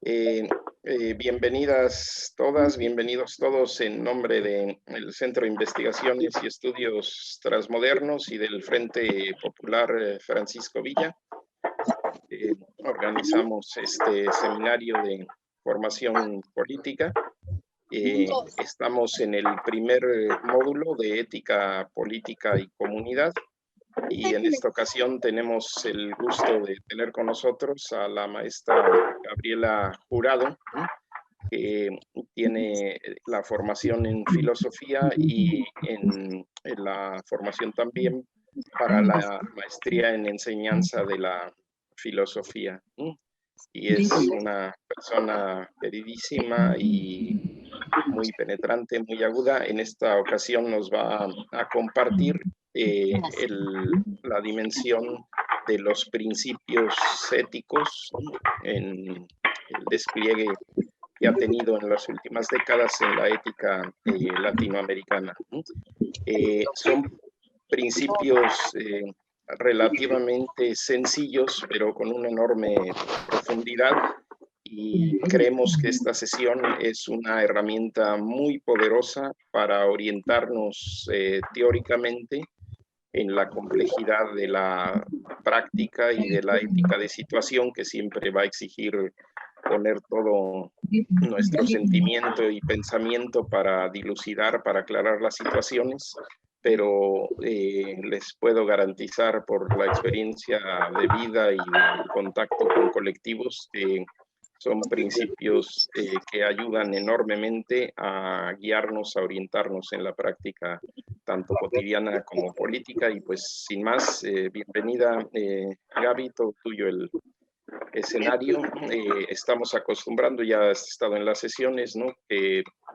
Eh, Bienvenidas todas, bienvenidos todos en nombre del Centro de Investigaciones y Estudios Transmodernos y del Frente Popular Francisco Villa. Organizamos este seminario de formación política. Estamos en el primer módulo de ética, política y comunidad. Y en esta ocasión tenemos el gusto de tener con nosotros a la maestra Gabriela Jurado, que tiene la formación en filosofía y en la formación también para la maestría en enseñanza de la filosofía. Y es una persona queridísima y muy penetrante, muy aguda. En esta ocasión nos va a compartir la dimensión de los principios éticos en el despliegue que ha tenido en las últimas décadas en la ética latinoamericana. Son principios relativamente sencillos, pero con una enorme profundidad, y creemos que esta sesión es una herramienta muy poderosa para orientarnos teóricamente en la complejidad de la práctica y de la ética de situación, que siempre va a exigir poner todo nuestro sentimiento y pensamiento para dilucidar, para aclarar las situaciones, pero les puedo garantizar por la experiencia de vida y de contacto con colectivos que son principios que ayudan enormemente a guiarnos, a orientarnos en la práctica tanto cotidiana como política. Y pues sin más, bienvenida Gaby, todo tuyo el escenario. Estamos acostumbrando, ya has estado en las sesiones, ¿no?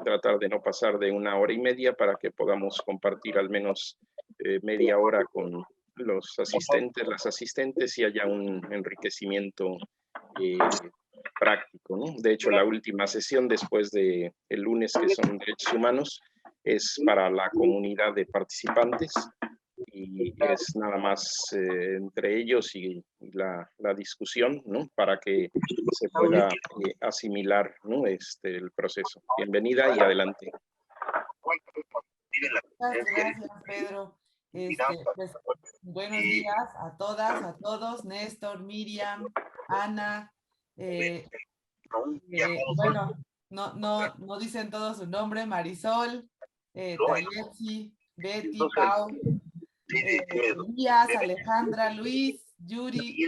Tratar de no pasar de 1 hora y media para que podamos compartir al menos media hora con los asistentes, las asistentes, y haya un enriquecimiento práctico, ¿no? De hecho, la última sesión después de el lunes, que son derechos humanos, es para la comunidad de participantes, y es nada más entre ellos y la discusión, ¿no? Para que se pueda asimilar, ¿no? El proceso. Bienvenida y adelante. Muchas gracias, Pedro. Pues, buenos días a todas, a todos, Néstor, Miriam, Ana. Bueno, no dicen todo su nombre: Marisol, Tayetsi, Betty, Pau, Elías, Alejandra, Luis, Yuri,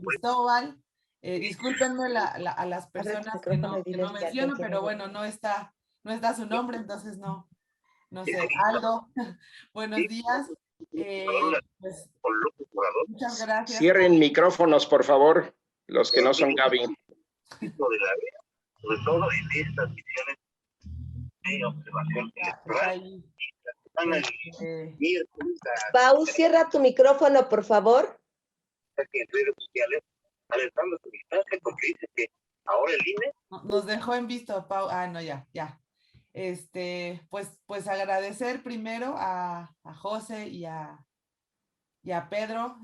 Cristóbal. Discúlpenme a las personas que no menciono, pero bueno, no está su nombre, entonces no sé. Aldo, buenos días. Pues, muchas gracias. Cierren micrófonos, por favor, los que no son Gaby. Sobre todo en estas misiones de observación. Pau, cierra tu micrófono, por favor. En redes sociales, alertando su distancia, porque dice que ahora el INE nos dejó en visto, Pau. No, ya. Pues agradecer primero a José y a Pedro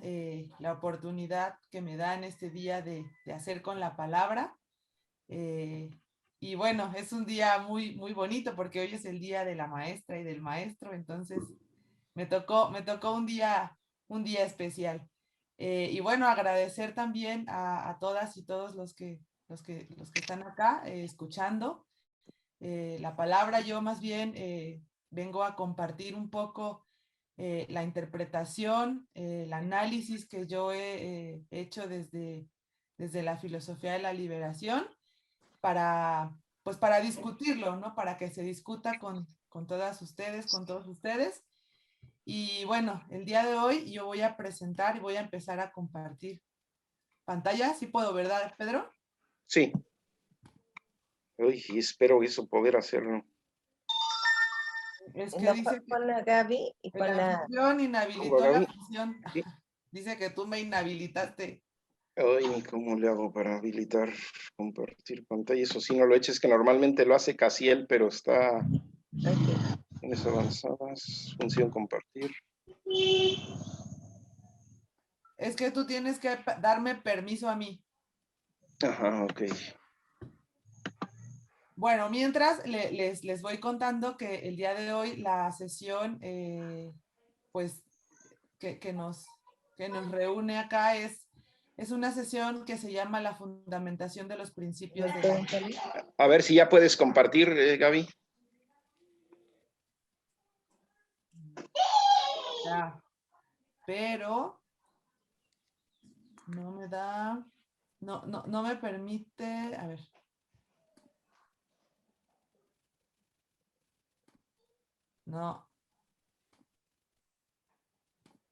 la oportunidad que me dan este día de hacer con la palabra. Y bueno, es un día muy, muy bonito porque hoy es el día de la maestra y del maestro, entonces me tocó un día especial. Y bueno, agradecer también a todas y todos los que están acá escuchando la palabra. Yo más bien vengo a compartir un poco la interpretación, el análisis que yo he hecho desde la filosofía de la liberación para discutirlo, ¿no? Para que se discuta con todas ustedes, con todos ustedes. Y bueno, el día de hoy yo voy a presentar y voy a empezar a compartir pantalla. ¿Sí puedo, verdad, Pedro? Sí. Uy, espero eso poder hacerlo. Es que dice con la Gaby y con la afición inhabilitó la función. ¿Sí? Dice que tú me inhabilitaste. Ay, ¿cómo le hago para habilitar, compartir pantalla? Eso sí, no lo he hecho, es que normalmente lo hace Casiel, pero está en esas avanzadas, función compartir. Es que tú tienes que darme permiso a mí. Ajá, ok. Bueno, mientras les voy contando que el día de hoy la sesión, pues, que nos reúne acá es una sesión que se llama la fundamentación de los principios de la... A ver si ya puedes compartir, Gaby. Ya, pero no me da, no me permite, a ver. No.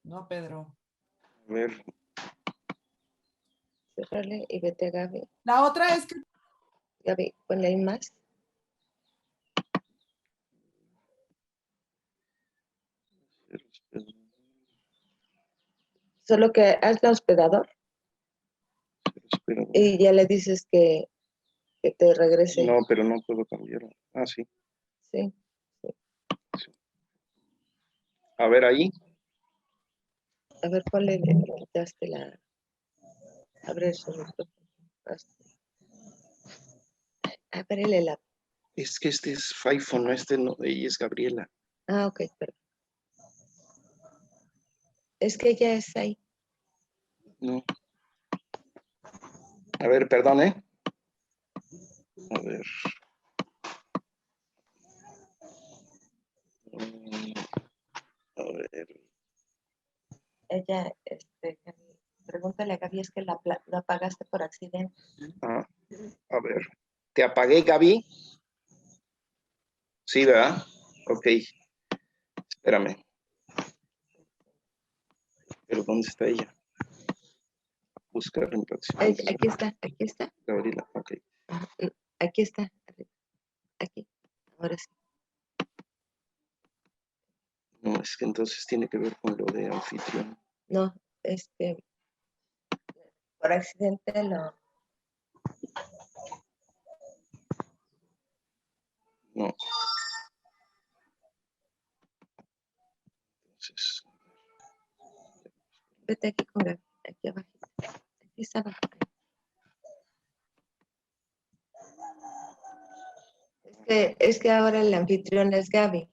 No, Pedro. A ver. Cierrale y vete a Gaby. La otra es que... Gaby, ponle ahí más. Solo que hazla hospedador y ya le dices que te regrese. No, pero no puedo cambiarlo. Ah, sí. Sí. A ver ahí. A ver, ¿cuál le quitaste la... Abre su micrófono. Ábrele la... Es que este es iPhone, no, este no, ella es Gabriela. Ah, ok, perdón. Es que ella es ahí. No. A ver, perdón, ¿eh? A ver. A ver. Ella, pregúntale a Gaby, es que la apagaste por accidente. Ah, a ver. ¿Te apagué, Gaby? Sí, ¿verdad? Ok. Espérame. ¿Pero dónde está ella? Buscar en próximo. Aquí está. Gabriela, ok. Aquí está. Aquí. Ahora sí. No, es que entonces tiene que ver con lo de anfitrión. No, por accidente lo... No. Entonces. Vete aquí con Gaby, aquí abajo. Aquí está abajo. Es que ahora el anfitrión es Gaby.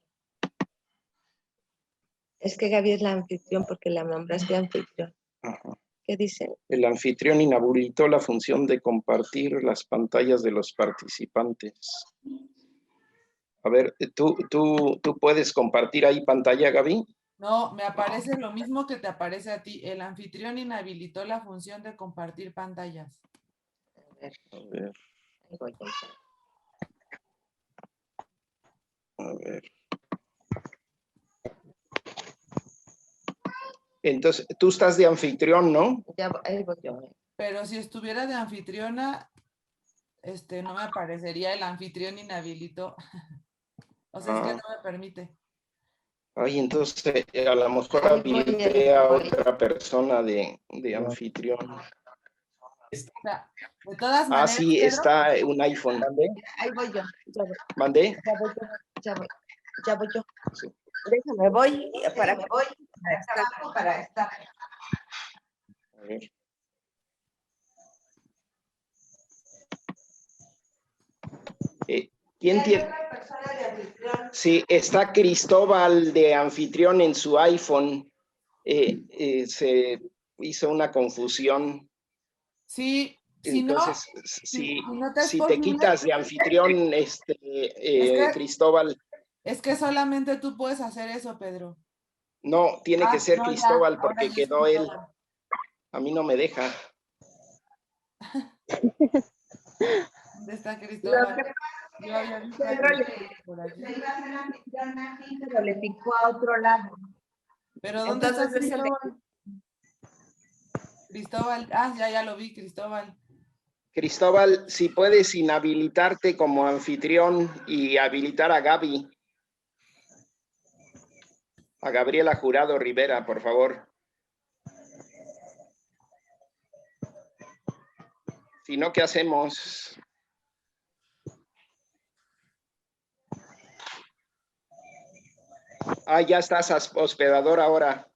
Es que Gaby es la anfitrión porque la nombraste anfitrión. Ajá. ¿Qué dicen? El anfitrión inhabilitó la función de compartir las pantallas de los participantes. A ver, ¿tú puedes compartir ahí pantalla, Gaby? No, me aparece lo mismo que te aparece a ti. El anfitrión inhabilitó la función de compartir pantallas. A ver. Ahí voy a entrar. A ver. Entonces, tú estás de anfitrión, ¿no? Ya, ahí voy yo. Pero si estuviera de anfitriona, no me aparecería el anfitrión inhabilitó. O sea, es que no me permite. Ay, entonces a lo mejor Ahí voy, habilité a otra persona de anfitrión. O sea, de todas Ah, maneras, sí, Pedro, está un iPhone. Ahí voy yo. ¿Mandé? Ya voy yo. Sí. Déjame, voy para estar. A ver. ¿Quién tiene? Sí, está Cristóbal de anfitrión en su iPhone. Se hizo una confusión. sí, si no, Entonces, si no te es si te posible, quitas de anfitrión, Cristóbal, es que solamente tú puedes hacer eso, Pedro. no, tiene que ser No, Cristóbal ya, ahora porque ya es quedó él. Cristóbal. A mí no me deja. ¿Dónde está Cristóbal? Yo había visto a Cristóbal por aquí. Pero le picó a otro lado. ¿Pero dónde está Entonces es el de... Cristóbal? Cristóbal, ya lo vi, Cristóbal. Cristóbal, si puedes inhabilitarte como anfitrión y habilitar a Gaby. A Gabriela Jurado Rivera, por favor. Si no, ¿qué hacemos? Ah, ya estás hospedador ahora,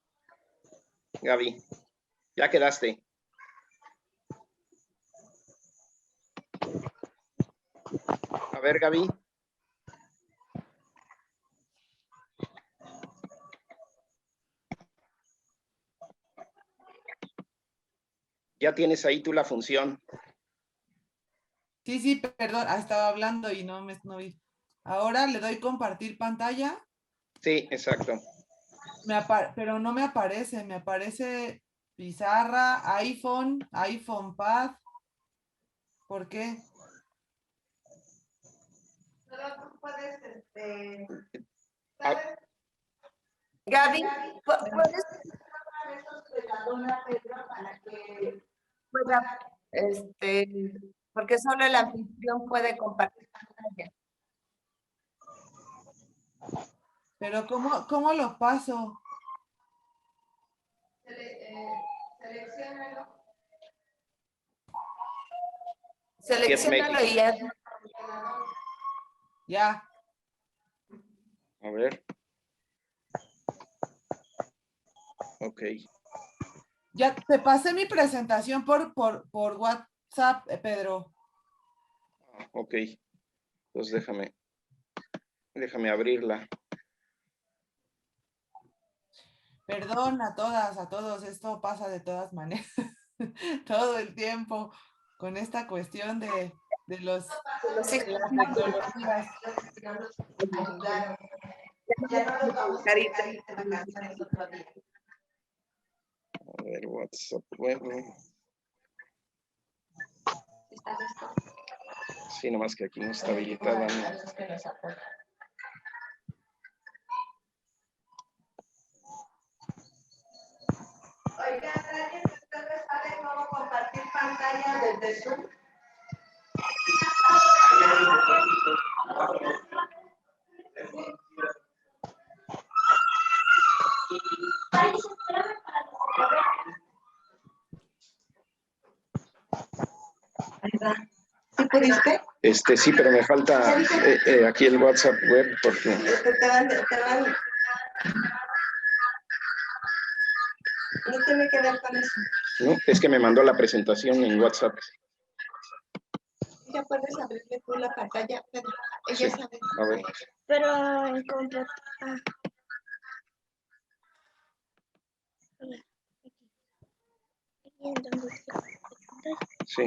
Gaby. Ya quedaste. A ver, Gaby. Ya tienes ahí tú la función. Sí, sí, perdón, estaba hablando y no vi. Ahora le doy compartir pantalla, Sí, exacto. pero no me aparece pizarra, iPhone Pad. ¿Por qué? Solo tú puedes, Ah, Gaby, ¿puedes para que pueda, porque solo el anfitrión puede compartir pantalla? pero ¿cómo lo paso? Selecciónalo. Selecciónalo y ya. Ya. a ver. Ok. Ya te pasé mi presentación por WhatsApp, Pedro. Ok. Pues déjame abrirla. Perdón a todas, a todos, esto pasa de todas maneras, todo el tiempo con esta cuestión de las tecnologías. Ya no nos vamos a dedicar a vacaciones otro día. A ver, WhatsApp web. Sí, nomás que aquí no está habilitada. ¿No? Oiga, ¿alguien de ustedes sabe cómo compartir pantalla desde Zoom? ¿Sí pudiste? Sí, pero me falta aquí el WhatsApp web porque No tiene que ver con eso. no, es que me mandó la presentación en WhatsApp. Ya puedes abrirle tú la pantalla, Pedro. Ella Sí, sabe. a ver. Pero en completo. Hola, aquí en donde está la pantalla. Sí,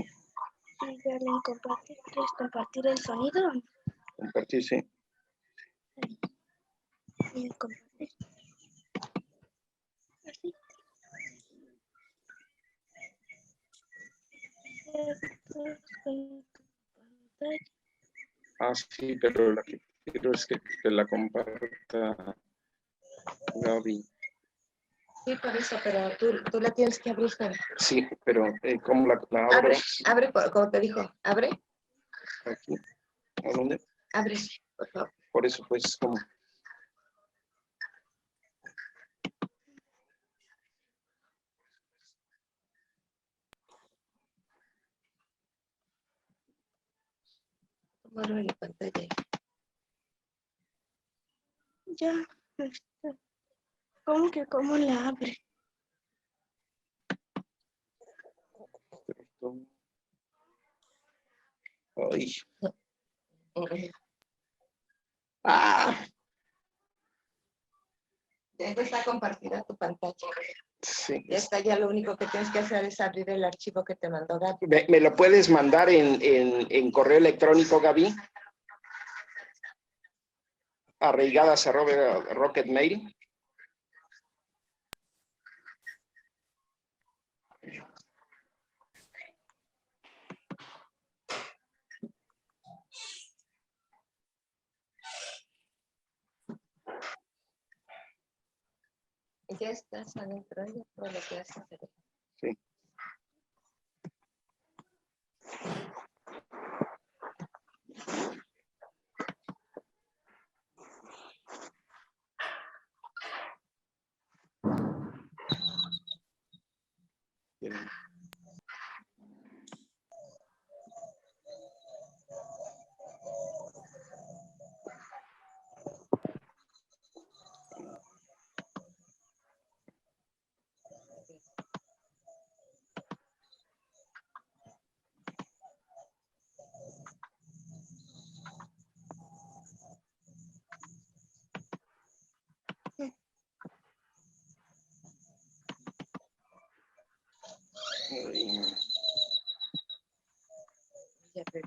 Y darle en compartir. ¿Quieres compartir el sonido? compartir, sí. Ahí. Y en compartir. Así. Ah, sí, pero la que quiero es que la comparta Gaby. Sí, por eso, pero tú la tienes que abrir. Sí, pero ¿cómo la abro? Abre, como te dijo, abre, Aquí. ¿A dónde? abre, por favor. Por eso, pues, ¿cómo? Abre la pantalla. Ya. ¿Cómo la abre? Ay. Ah, Ya está compartida tu pantalla. sí. Ya está, ya lo único que tienes que hacer es abrir el archivo que te mandó Gaby. ¿Me lo puedes mandar en correo electrónico, Gaby? Arraigadas@rocketmail. Ya estás adentro, ya todo lo que haces. Sí. Bien. Ya veo.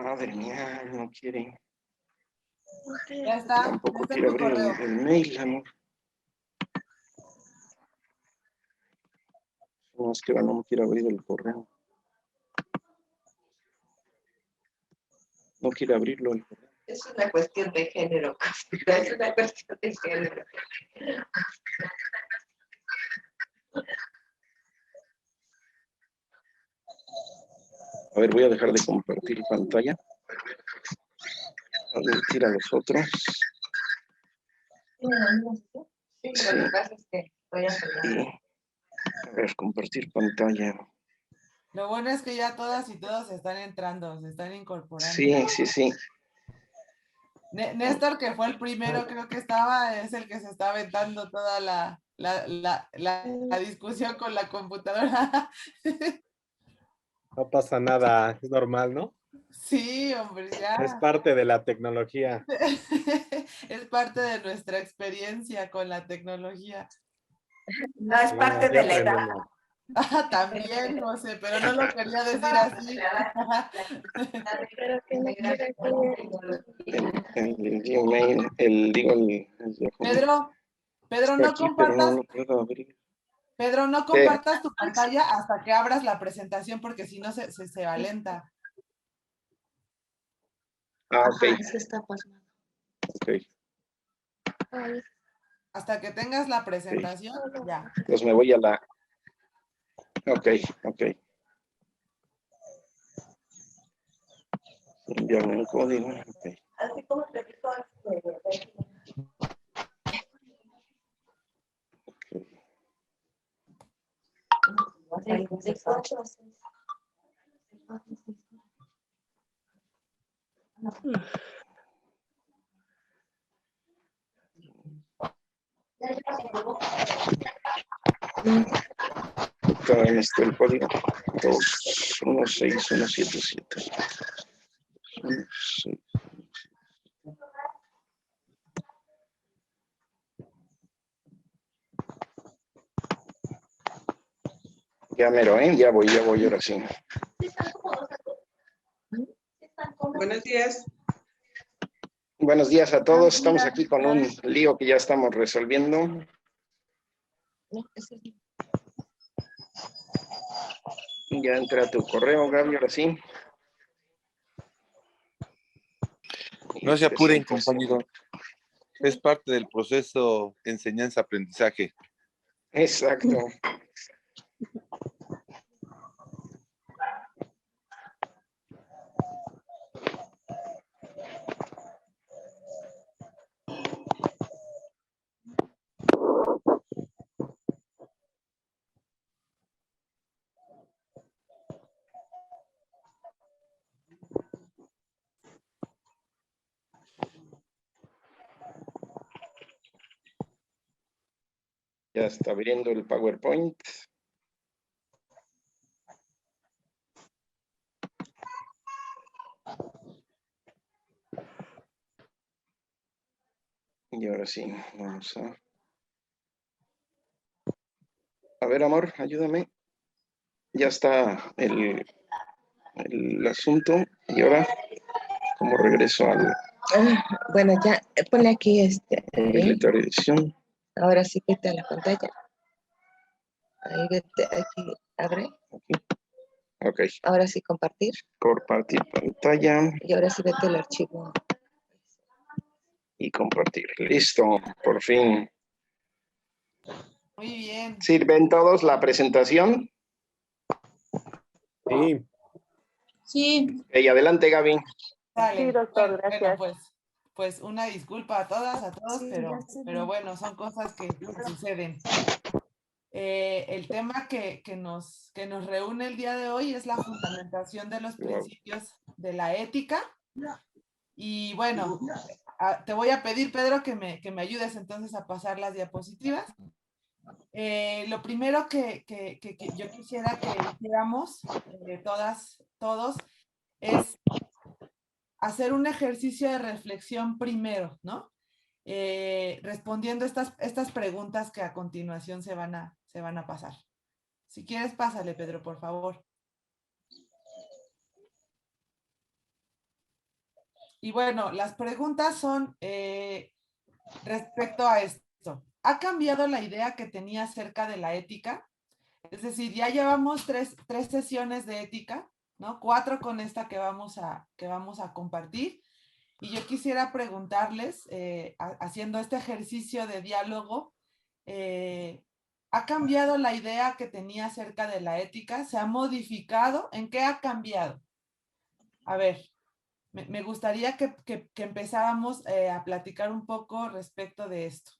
Madre mía, no quiere. Ya está Tampoco en quiere tu abrir correo. el mail, amor. No, es que no me quiere abrir el correo. No quiere abrirlo el correo. Es una cuestión de género, es una cuestión de género. A ver, voy a dejar de compartir pantalla. A admitir a los otros. Sí, lo que pasa es que estoy aprendiendo. Y, a ver, compartir pantalla. Lo bueno es que ya todas y todos están entrando, se están incorporando. Sí, sí, sí. Néstor, que fue el primero, creo que es el que se está aventando toda la discusión con la computadora. No pasa nada, es normal, ¿no? Sí, hombre, Es ya. parte de la tecnología. Es parte de nuestra experiencia con la tecnología. No es parte Así de la edad. aprendemos. También, José, pero no lo quería decir así. Pero que no quiera El Gmail, el Yahoo. Pedro, Está aquí, pero no lo puedo abrir. Pedro, no compartas tu pantalla hasta que abras la presentación, porque si no se va lenta. Ah, ok. Se está pasando. Ok. Hasta que tengas la presentación, ya. Pues me voy a la... Ok, ok. Enviarme un código. Ok. Así como te dijo, También está el código 216177. 16. Ya mero, ¿eh? Ya voy ahora sí. Buenos días. Buenos días a todos. Estamos aquí con un lío que ya estamos resolviendo. no, ese es Ya entré a tu correo, Gaby, ahora sí. No se apuren, compañero. Es parte del proceso de enseñanza-aprendizaje. Exacto. Ya está abriendo el PowerPoint. Y ahora sí, vamos a... A ver, amor, ayúdame. Ya está el asunto. Y ahora, ¿cómo regreso al bueno, ya ponle aquí habilitar edición? ahora sí vete a la pantalla. Ahí vete, aquí abre. Aquí. Ok. Ahora sí compartir. Compartir pantalla Y ahora sí vete al archivo. y compartir. Listo, por fin. Muy bien. ¿Sirven todos la presentación? Sí. Sí. Ok, adelante, Gaby. Dale. Sí, doctor, Bueno, gracias. pues una disculpa a todas, a todos, Sí, pero ya sé. bueno, son cosas que suceden. El tema que nos reúne el día de hoy es la fundamentación de los principios de la ética. Y bueno, te voy a pedir, Pedro, que me ayudes entonces a pasar las diapositivas. Lo primero que yo quisiera que hiciéramos, todos, es hacer un ejercicio de reflexión primero, ¿no? Respondiendo estas preguntas que a continuación se van a pasar. Si quieres, pásale, Pedro, por favor. Y bueno, las preguntas son respecto a esto. ¿Ha cambiado la idea que tenía acerca de la ética? Es decir, ya llevamos tres sesiones de ética, ¿no? 4 con esta que vamos a compartir. Y yo quisiera preguntarles, haciendo este ejercicio de diálogo, ¿ha cambiado la idea que tenía acerca de la ética? ¿Se ha modificado? ¿En qué ha cambiado? A ver, me gustaría que empezáramos a platicar un poco respecto de esto.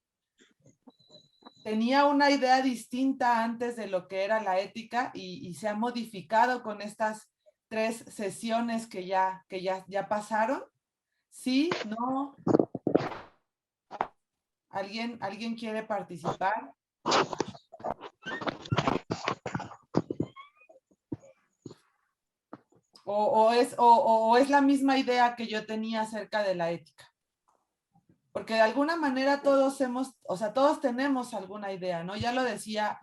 Tenía una idea distinta antes de lo que era la ética y se ha modificado con estas 3 sesiones que ya pasaron. ¿Sí? ¿No? ¿Alguien quiere participar? ¿O es la misma idea que yo tenía acerca de la ética? Porque de alguna manera todos tenemos alguna idea, ¿no? Ya lo decía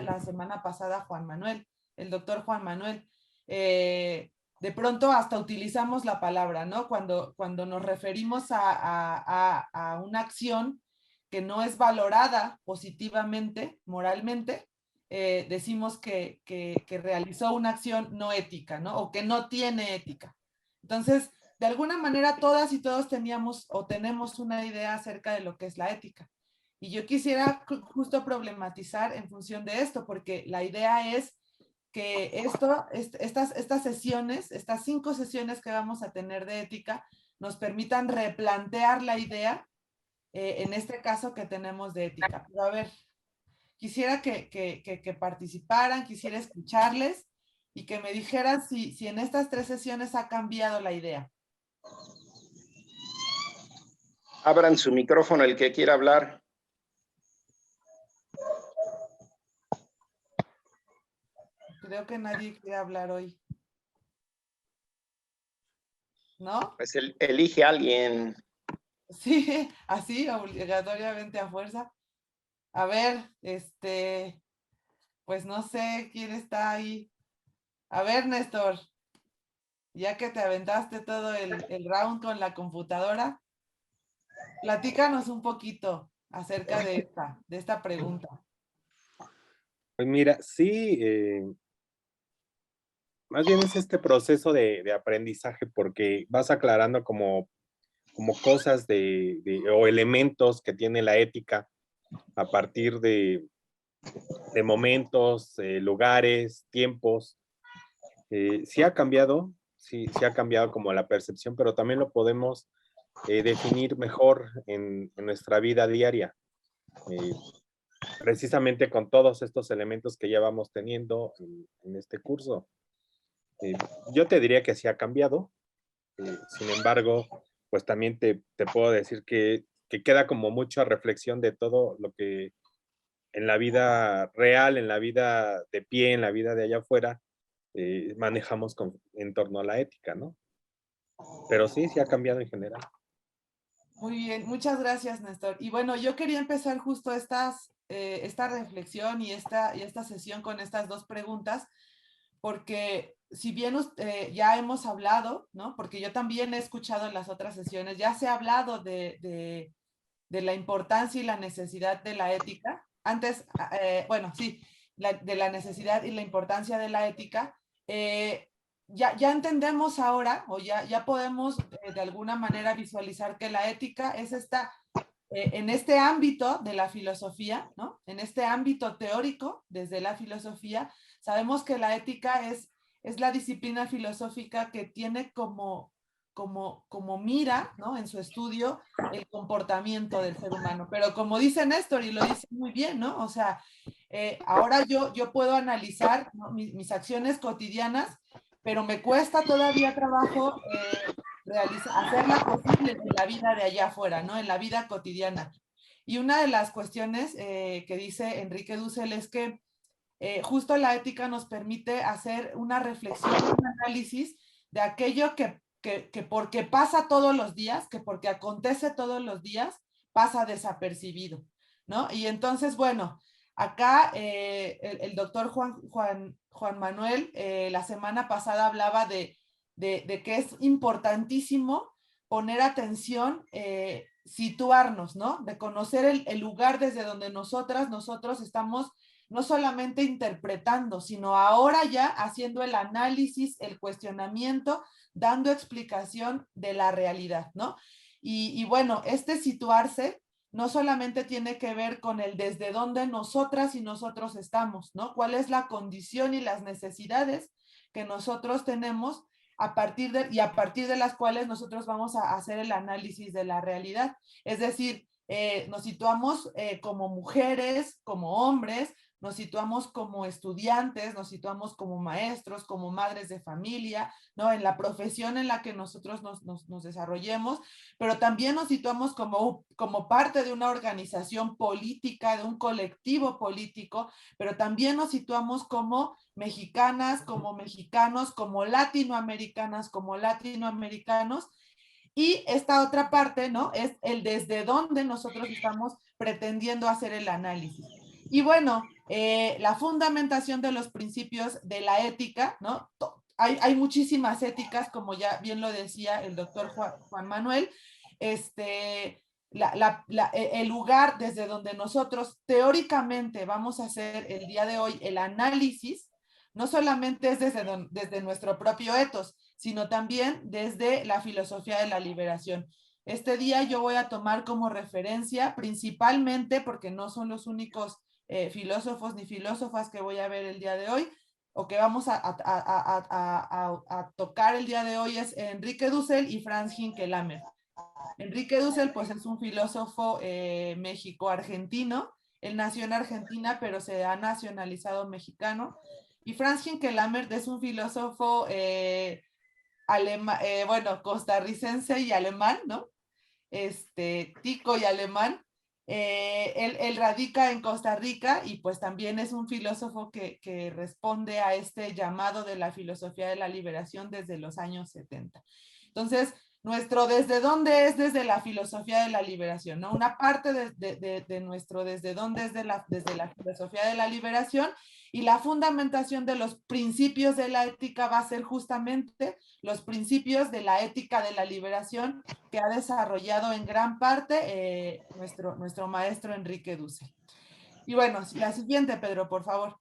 la semana pasada Juan Manuel, el doctor Juan Manuel. De pronto hasta utilizamos la palabra, ¿no? Cuando nos referimos a una acción que no es valorada positivamente, moralmente, decimos que realizó una acción no ética, ¿no? O que no tiene ética. Entonces, de alguna manera todas y todos teníamos o tenemos una idea acerca de lo que es la ética. Y yo quisiera justo problematizar en función de esto, porque la idea es que estas sesiones, estas 5 sesiones que vamos a tener de ética, nos permitan replantear la idea, en este caso que tenemos de ética. Pero a ver, quisiera que participaran, quisiera escucharles y que me dijeran si en estas 3 sesiones ha cambiado la idea. Abran su micrófono el que quiera hablar. Creo que nadie quiere hablar hoy. ¿No? Pues elige a alguien. Sí, así, obligatoriamente a fuerza. A ver, pues no sé quién está ahí. A ver, Néstor, ya que te aventaste todo el round con la computadora, platícanos un poquito acerca de esta pregunta. Pues mira, sí, más bien es este proceso de aprendizaje porque vas aclarando como cosas o elementos que tiene la ética a partir de momentos, lugares, tiempos. Sí ha cambiado, sí ha cambiado como la percepción, pero también lo podemos definir mejor en nuestra vida diaria. Precisamente con todos estos elementos que ya vamos teniendo en este curso. Yo te diría que sí ha cambiado. Sin embargo, pues también te puedo decir que queda como mucha reflexión de todo lo que en la vida real, en la vida de pie, en la vida de allá afuera, manejamos en torno a la ética, ¿no? Pero sí ha cambiado en general. Muy bien, muchas gracias, Néstor. Y bueno, yo quería empezar justo esta reflexión y esta sesión con estas 2 preguntas, porque si bien ya hemos hablado, ¿no? Porque yo también he escuchado en las otras sesiones, ya se ha hablado de la importancia y la necesidad de la ética. Antes, bueno, sí, de la necesidad y la importancia de la ética. Ya entendemos ahora, o ya podemos de alguna manera visualizar que la ética es en este ámbito de la filosofía, ¿no? En este ámbito teórico, desde la filosofía, sabemos que la ética es la disciplina filosófica que tiene como mira, ¿no? En su estudio, el comportamiento del ser humano. Pero como dice Néstor, y lo dice muy bien, ¿no? O sea, ahora yo puedo analizar, ¿no? mis acciones cotidianas, pero me cuesta todavía trabajo hacerla posible en la vida de allá afuera, ¿no? En la vida cotidiana. Y una de las cuestiones que dice Enrique Dussel es que justo la ética nos permite hacer una reflexión, un análisis de aquello que porque pasa todos los días, que porque acontece todos los días, pasa desapercibido, ¿no? Y entonces, bueno, acá el doctor Juan Manuel la semana pasada hablaba de que es importantísimo poner atención, situarnos, ¿no? De conocer el lugar desde donde nosotros estamos no solamente interpretando, sino ahora ya haciendo el análisis, el cuestionamiento, dando explicación de la realidad, ¿no? Y bueno, este situarse no solamente tiene que ver con el desde dónde nosotras y nosotros estamos, ¿no? ¿Cuál es la condición y las necesidades que nosotros tenemos a partir de las cuales nosotros vamos a hacer el análisis de la realidad? Es decir, nos situamos como mujeres, como hombres, nos situamos como estudiantes, nos situamos como maestros, como madres de familia, ¿no? En la profesión en la que nosotros nos desarrollemos, pero también nos situamos como parte de una organización política, de un colectivo político, pero también nos situamos como mexicanas, como mexicanos, como latinoamericanas, como latinoamericanos. Y esta otra parte, ¿no? Es el desde dónde nosotros estamos pretendiendo hacer el análisis. Y bueno, la fundamentación de los principios de la ética, ¿no? Hay muchísimas éticas, como ya bien lo decía el doctor Juan Manuel, el lugar desde donde nosotros teóricamente vamos a hacer el día de hoy el análisis, no solamente es desde nuestro propio ethos, sino también desde la filosofía de la liberación. Este día yo voy a tomar como referencia, principalmente porque no son los únicos filósofos ni filósofas que voy a ver el día de hoy, o que vamos a tocar el día de hoy, es Enrique Dussel y Franz Hinkelamer. Enrique Dussel, pues es un filósofo México-argentino. Él nació en Argentina, pero se ha nacionalizado mexicano. Y Franz Hinkelamer es un filósofo costarricense y alemán, ¿no? Tico y alemán. Él radica en Costa Rica y pues también es un filósofo que responde a este llamado de la filosofía de la liberación desde los años 70. Entonces, nuestro desde dónde es desde la filosofía de la liberación, ¿no? Una parte de nuestro desde dónde es desde la filosofía de la liberación, y la fundamentación de los principios de la ética va a ser justamente los principios de la ética de la liberación que ha desarrollado en gran parte nuestro maestro Enrique Dussel. Y bueno, la siguiente, Pedro, por favor.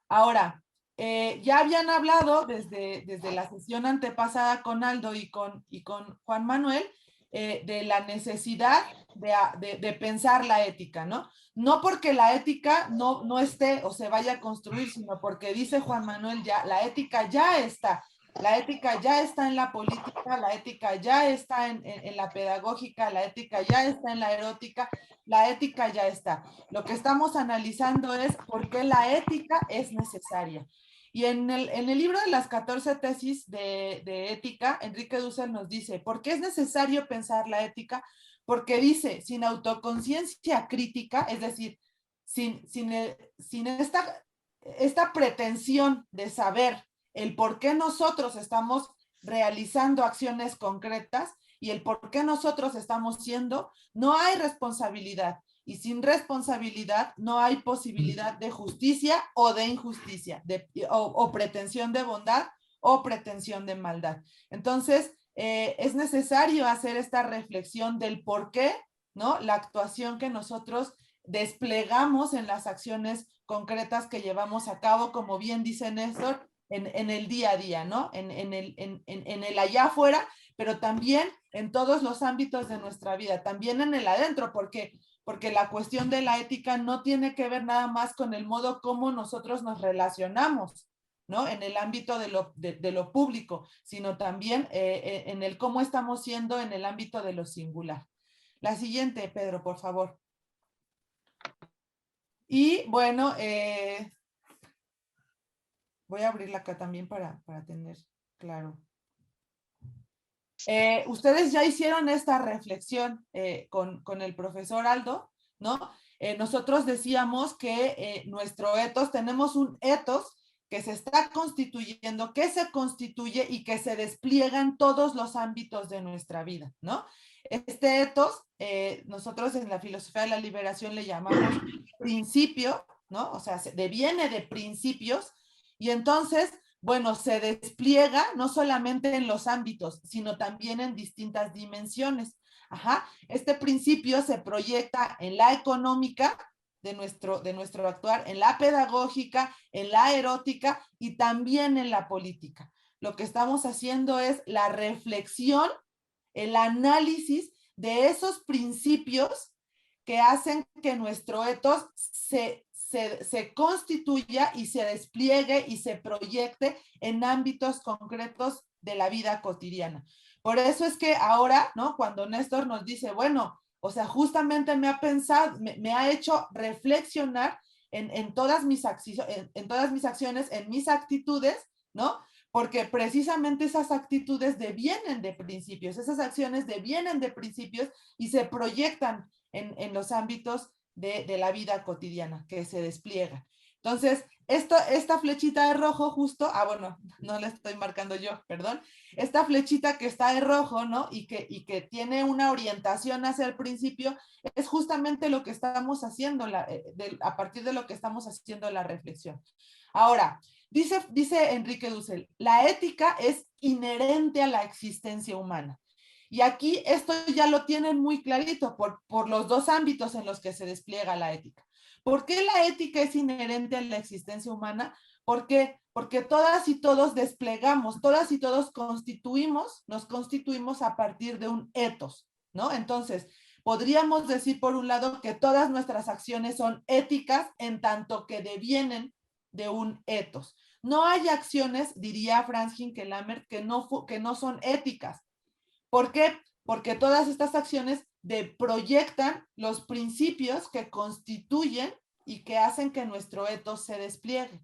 Ahora, ya habían hablado desde la sesión antepasada con Aldo y con Juan Manuel de la necesidad de pensar la ética, ¿no? No porque la ética no esté o se vaya a construir, sino porque dice Juan Manuel ya, la ética ya está. La ética ya está en la política, la ética ya está en la pedagógica, la ética ya está en la erótica, la ética ya está. Lo que estamos analizando es por qué la ética es necesaria. Y en el libro de las 14 tesis de ética, Enrique Dussel nos dice, ¿por qué es necesario pensar la ética? Porque dice, sin autoconciencia crítica, es decir, sin esta pretensión de saber el por qué nosotros estamos realizando acciones concretas y el por qué nosotros estamos siendo, no hay responsabilidad. Y sin responsabilidad no hay posibilidad de justicia o de injusticia, o pretensión de bondad o pretensión de maldad. Entonces, es necesario hacer esta reflexión del por qué, ¿no? La actuación que nosotros desplegamos en las acciones concretas que llevamos a cabo, como bien dice Néstor, en el día a día, ¿no? En el allá afuera, pero también en todos los ámbitos de nuestra vida, también en el adentro, porque la cuestión de la ética no tiene que ver nada más con el modo como nosotros nos relacionamos, ¿no? En el ámbito de lo público, sino también en el cómo estamos siendo en el ámbito de lo singular. La siguiente, Pedro, por favor. Y bueno, voy a abrirla acá también para tener claro. Ustedes ya hicieron esta reflexión con el profesor Aldo, ¿no? Nosotros decíamos que nuestro ethos, tenemos un ethos que se está constituyendo, que se constituye y que se despliega en todos los ámbitos de nuestra vida, ¿no? Este ethos, nosotros en la filosofía de la liberación le llamamos principio, ¿no? O sea, deviene de principios, y entonces bueno, se despliega no solamente en los ámbitos, sino también en distintas dimensiones. Ajá. Este principio se proyecta en la económica de nuestro actuar, en la pedagógica, en la erótica y también en la política. Lo que estamos haciendo es la reflexión, el análisis de esos principios que hacen que nuestro etos se constituya y se despliegue y se proyecte en ámbitos concretos de la vida cotidiana. Por eso es que ahora, ¿no? Cuando Néstor nos dice, bueno, o sea, justamente me ha hecho reflexionar en todas mis acciones, en mis actitudes, ¿no? Porque precisamente esas actitudes devienen de principios, esas acciones devienen de principios y se proyectan en los ámbitos de la vida cotidiana que se despliega. Entonces, esta flechita de rojo justo, bueno, no la estoy marcando yo, perdón, esta flechita que está de rojo, ¿no? Y que tiene una orientación hacia el principio, es justamente lo que estamos haciendo, a partir de lo que estamos haciendo la reflexión. Ahora, dice Enrique Dussel, la ética es inherente a la existencia humana. Y aquí esto ya lo tienen muy clarito por los dos ámbitos en los que se despliega la ética. ¿Por qué la ética es inherente a la existencia humana? Porque todas y todos desplegamos, todas y todos nos constituimos a partir de un etos, ¿no? Entonces, podríamos decir por un lado que todas nuestras acciones son éticas en tanto que devienen de un etos. No hay acciones, diría Franz Hinkelamer, que no son éticas. ¿Por qué? Porque todas estas acciones proyectan los principios que constituyen y que hacen que nuestro etos se despliegue.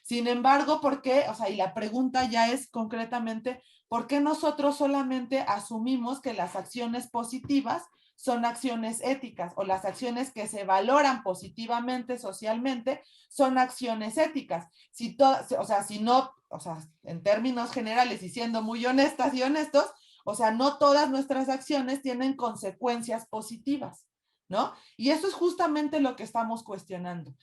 Sin embargo, ¿por qué? O sea, y la pregunta ya es concretamente, ¿por qué nosotros solamente asumimos que las acciones positivas son acciones éticas o las acciones que se valoran positivamente socialmente son acciones éticas? En términos generales y siendo muy honestas y honestos, o sea, no todas nuestras acciones tienen consecuencias positivas, ¿no? Y eso es justamente lo que estamos cuestionando.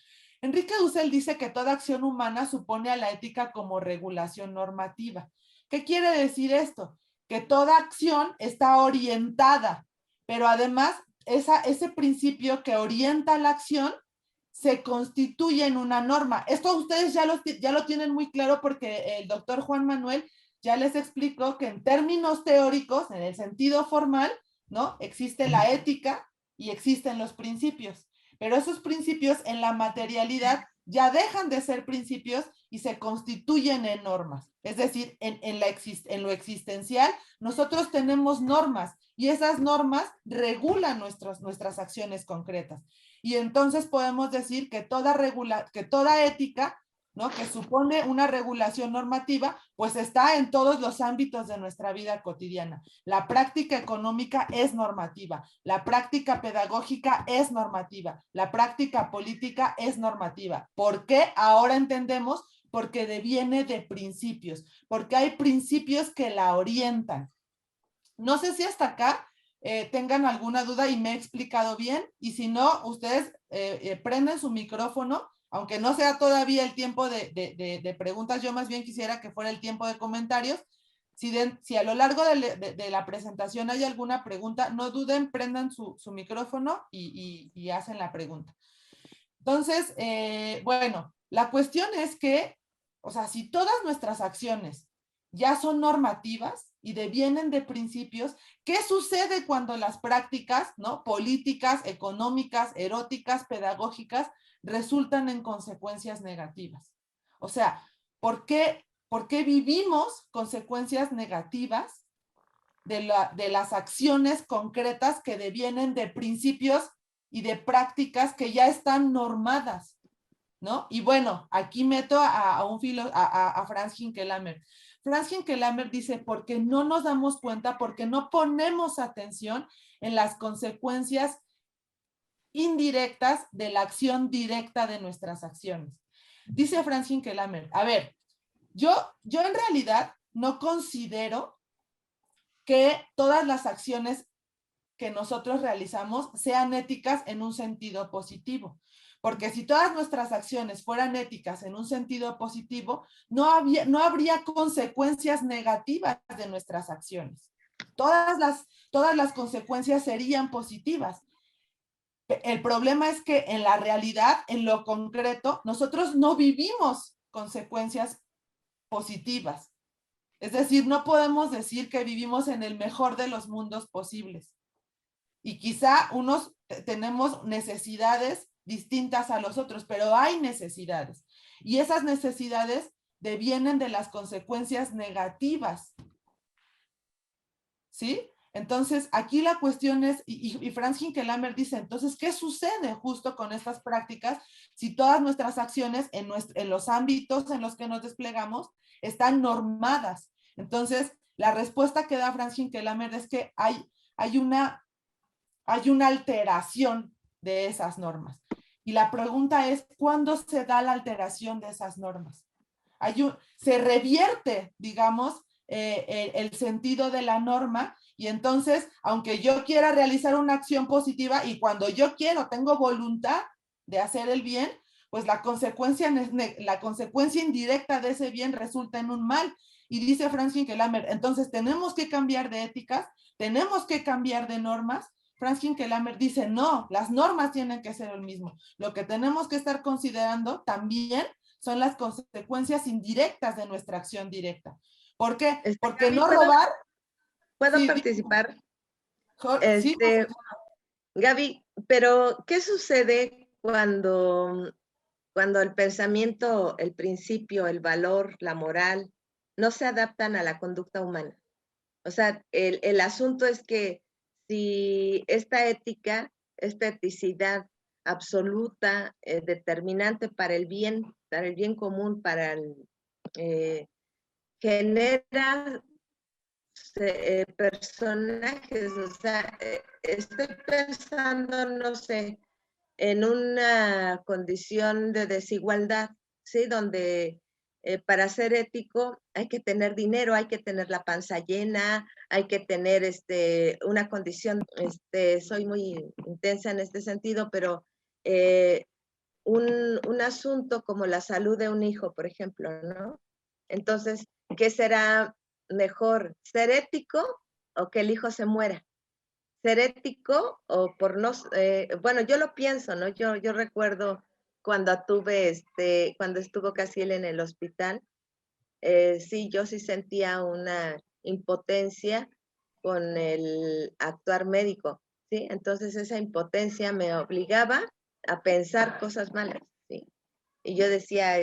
Enrique Dussel dice que toda acción humana supone a la ética como regulación normativa. ¿Qué quiere decir esto? Que toda acción está orientada, pero además ese principio que orienta la acción se constituye en una norma. Esto ustedes ya lo tienen muy claro porque el doctor Juan Manuel ya les explicó que en términos teóricos, en el sentido formal, ¿no? Existe la ética y existen los principios. Pero esos principios en la materialidad ya dejan de ser principios y se constituyen en normas. Es decir, en lo existencial, nosotros tenemos normas y esas normas regulan nuestras acciones concretas. Y entonces podemos decir que toda ética, ¿no? Que supone una regulación normativa, pues está en todos los ámbitos de nuestra vida cotidiana. La práctica económica es normativa, la práctica pedagógica es normativa, la práctica política es normativa. ¿Por qué? Ahora entendemos, porque deviene de principios, porque hay principios que la orientan. No sé si hasta acá tengan alguna duda y me he explicado bien, y si no, ustedes prenden su micrófono. Aunque no sea todavía el tiempo de preguntas, yo más bien quisiera que fuera el tiempo de comentarios. Si a lo largo de la presentación hay alguna pregunta, no duden, prendan su micrófono y hacen la pregunta. Entonces, bueno, la cuestión es que, o sea, si todas nuestras acciones ya son normativas y devienen de principios, ¿qué sucede cuando las prácticas, ¿no? Políticas, económicas, eróticas, pedagógicas, resultan en consecuencias negativas? O sea, ¿por qué vivimos consecuencias negativas de las acciones concretas que devienen de principios y de prácticas que ya están normadas, ¿no? Y bueno, aquí meto a Franz Hinkelamer. Franz Hinkelamer dice, porque no nos damos cuenta, porque no ponemos atención en las consecuencias indirectas de la acción directa de nuestras acciones. Dice Franz Hinkelamer, a ver, yo en realidad no considero que todas las acciones que nosotros realizamos sean éticas en un sentido positivo. Porque si todas nuestras acciones fueran éticas en un sentido positivo, no habría consecuencias negativas de nuestras acciones. Todas las consecuencias serían positivas. El problema es que en la realidad, en lo concreto, nosotros no vivimos consecuencias positivas. Es decir, no podemos decir que vivimos en el mejor de los mundos posibles. Y quizá unos tenemos necesidades distintas a los otros, pero hay necesidades. Y esas necesidades devienen de las consecuencias negativas. ¿Sí? Entonces, aquí la cuestión es, y Franz Hinkelamer dice, entonces, ¿qué sucede justo con estas prácticas si todas nuestras acciones en los ámbitos en los que nos desplegamos están normadas? Entonces, la respuesta que da Franz Hinkelamer es que hay una alteración de esas normas. Y la pregunta es, ¿cuándo se da la alteración de esas normas? Se revierte, digamos, el sentido de la norma, y entonces, aunque yo quiera realizar una acción positiva y cuando yo quiero, tengo voluntad de hacer el bien, pues la consecuencia indirecta de ese bien resulta en un mal. Y dice Franz Hinkelamer, entonces tenemos que cambiar de éticas, tenemos que cambiar de normas. Franz Hinkelamer dice, no, las normas tienen que ser el mismo. Lo que tenemos que estar considerando también son las consecuencias indirectas de nuestra acción directa. ¿Por qué? Porque Gaby, no robar... ¿Puedo Sí, participar? sí, Gaby, pero ¿qué sucede cuando el pensamiento, el principio, el valor, la moral, no se adaptan a la conducta humana? O sea, el asunto es que si esta ética, esta eticidad absoluta, determinante para el bien común, genera personajes, o sea, estoy pensando, no sé, en una condición de desigualdad, ¿sí? Donde para ser ético hay que tener dinero, hay que tener la panza llena, hay que tener una condición, soy muy intensa en este sentido, pero un asunto como la salud de un hijo, por ejemplo, ¿no? Entonces, ¿qué será mejor, ser ético o que el hijo se muera? Ser ético o por no, bueno, yo lo pienso, ¿no? Yo recuerdo cuando cuando estuvo Casiel en el hospital, sí, yo sí sentía una impotencia con el actuar médico, ¿sí? Entonces esa impotencia me obligaba a pensar cosas malas, ¿sí? Y yo decía,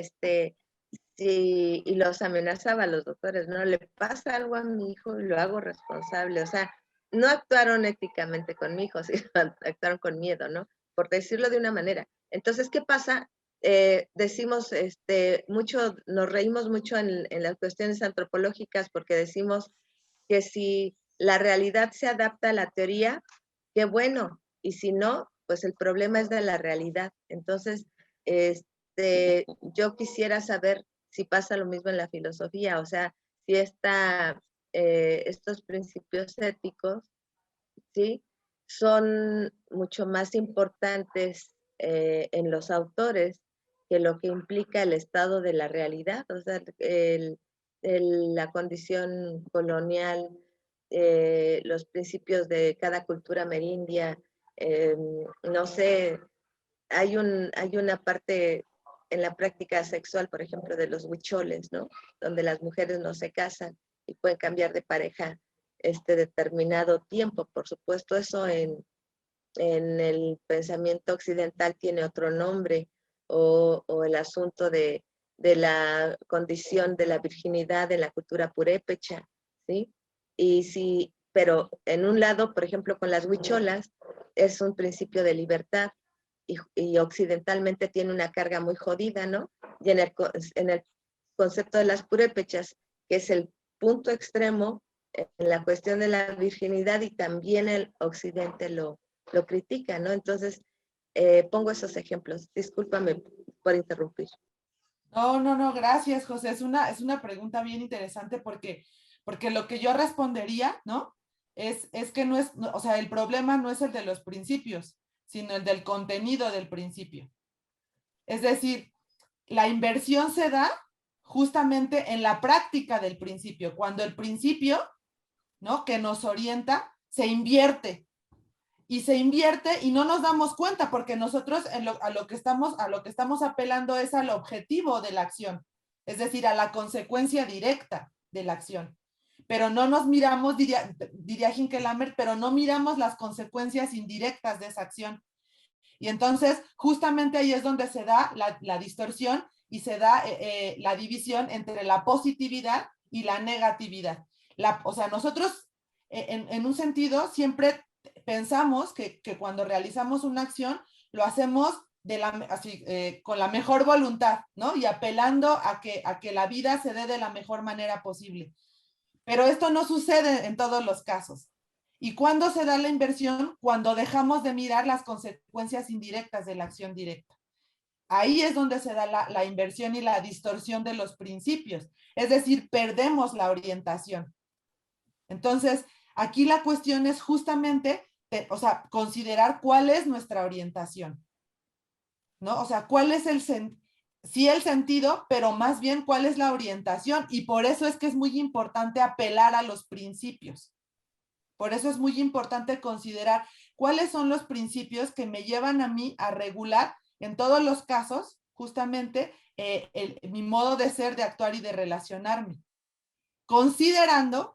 sí, y los amenazaba a los doctores, ¿no? Le pasa algo a mi hijo y lo hago responsable, o sea, no actuaron éticamente con mi hijo, sino actuaron con miedo, ¿no? Por decirlo de una manera. Entonces, ¿qué pasa? Decimos, nos reímos mucho en las cuestiones antropológicas porque decimos que si la realidad se adapta a la teoría, qué bueno, y si no, pues el problema es de la realidad. Entonces, yo quisiera saber si pasa lo mismo en la filosofía, o sea, si estos principios éticos, ¿sí? Son mucho más importantes en los autores que lo que implica el estado de la realidad, o sea, la condición colonial, los principios de cada cultura amerindia, no sé, hay una parte en la práctica sexual, por ejemplo, de los huicholes, ¿no? Donde las mujeres no se casan y pueden cambiar de pareja determinado tiempo. Por supuesto, eso en el pensamiento occidental tiene otro nombre, o el asunto de la condición de la virginidad en la cultura purépecha, ¿sí? Pero en un lado, por ejemplo, con las huicholas, es un principio de libertad, y occidentalmente tiene una carga muy jodida, ¿no? Y en el concepto de las purépechas, que es el punto extremo en la cuestión de la virginidad, y también el occidente lo critica, ¿no? Entonces, pongo esos ejemplos. Discúlpame por interrumpir. No, gracias, José. Es una pregunta bien interesante porque lo que yo respondería, ¿no? Es que no es, o sea, el problema no es el de los principios, sino el del contenido del principio. Es decir, la inversión se da justamente en la práctica del principio, cuando el principio, ¿no?, que nos orienta, se invierte. Y se invierte y no nos damos cuenta porque nosotros a lo que estamos apelando es al objetivo de la acción, es decir, a la consecuencia directa de la acción. Pero no nos miramos, diría Hinckelammer, pero no miramos las consecuencias indirectas de esa acción. Y entonces, justamente ahí es donde se da la distorsión y se da la división entre la positividad y la negatividad. O sea, nosotros, en un sentido, siempre pensamos que cuando realizamos una acción, lo hacemos con la mejor voluntad, ¿no? Y apelando a que la vida se dé de la mejor manera posible. Pero esto no sucede en todos los casos. ¿Y cuándo se da la inversión? Cuando dejamos de mirar las consecuencias indirectas de la acción directa. Ahí es donde se da la inversión y la distorsión de los principios. Es decir, perdemos la orientación. Entonces, aquí la cuestión es justamente, considerar cuál es nuestra orientación, ¿no? O sea, cuál es el sentido, pero más bien cuál es la orientación. Y por eso es que es muy importante apelar a los principios. Por eso es muy importante considerar cuáles son los principios que me llevan a mí a regular en todos los casos, justamente, mi modo de ser, de actuar y de relacionarme. Considerando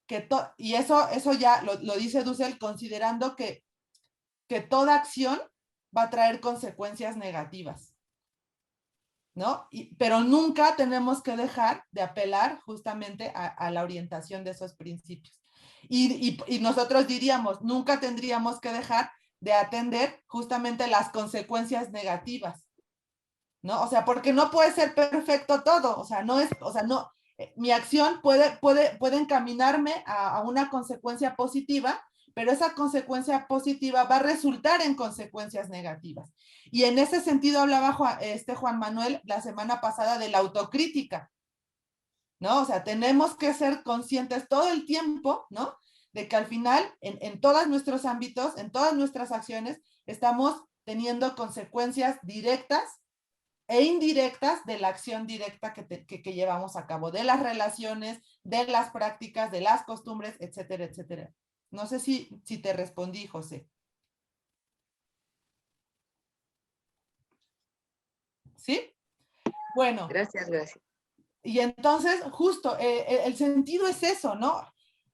que, y eso ya lo dice Dussel, considerando que toda acción va a traer consecuencias negativas, ¿no? Pero nunca tenemos que dejar de apelar justamente a la orientación de esos principios. Y nosotros diríamos, nunca tendríamos que dejar de atender justamente las consecuencias negativas, ¿no? O sea, porque no puede ser perfecto todo, mi acción puede encaminarme a una consecuencia positiva, pero esa consecuencia positiva va a resultar en consecuencias negativas. Y en ese sentido hablaba Juan Manuel la semana pasada de la autocrítica, ¿no? O sea, tenemos que ser conscientes todo el tiempo, ¿no?, de que al final, en todos nuestros ámbitos, en todas nuestras acciones, estamos teniendo consecuencias directas e indirectas de la acción directa que llevamos a cabo, de las relaciones, de las prácticas, de las costumbres, etcétera, etcétera. No sé si te respondí, José. ¿Sí? Bueno. Gracias. Y entonces, justo, el sentido es eso, ¿no?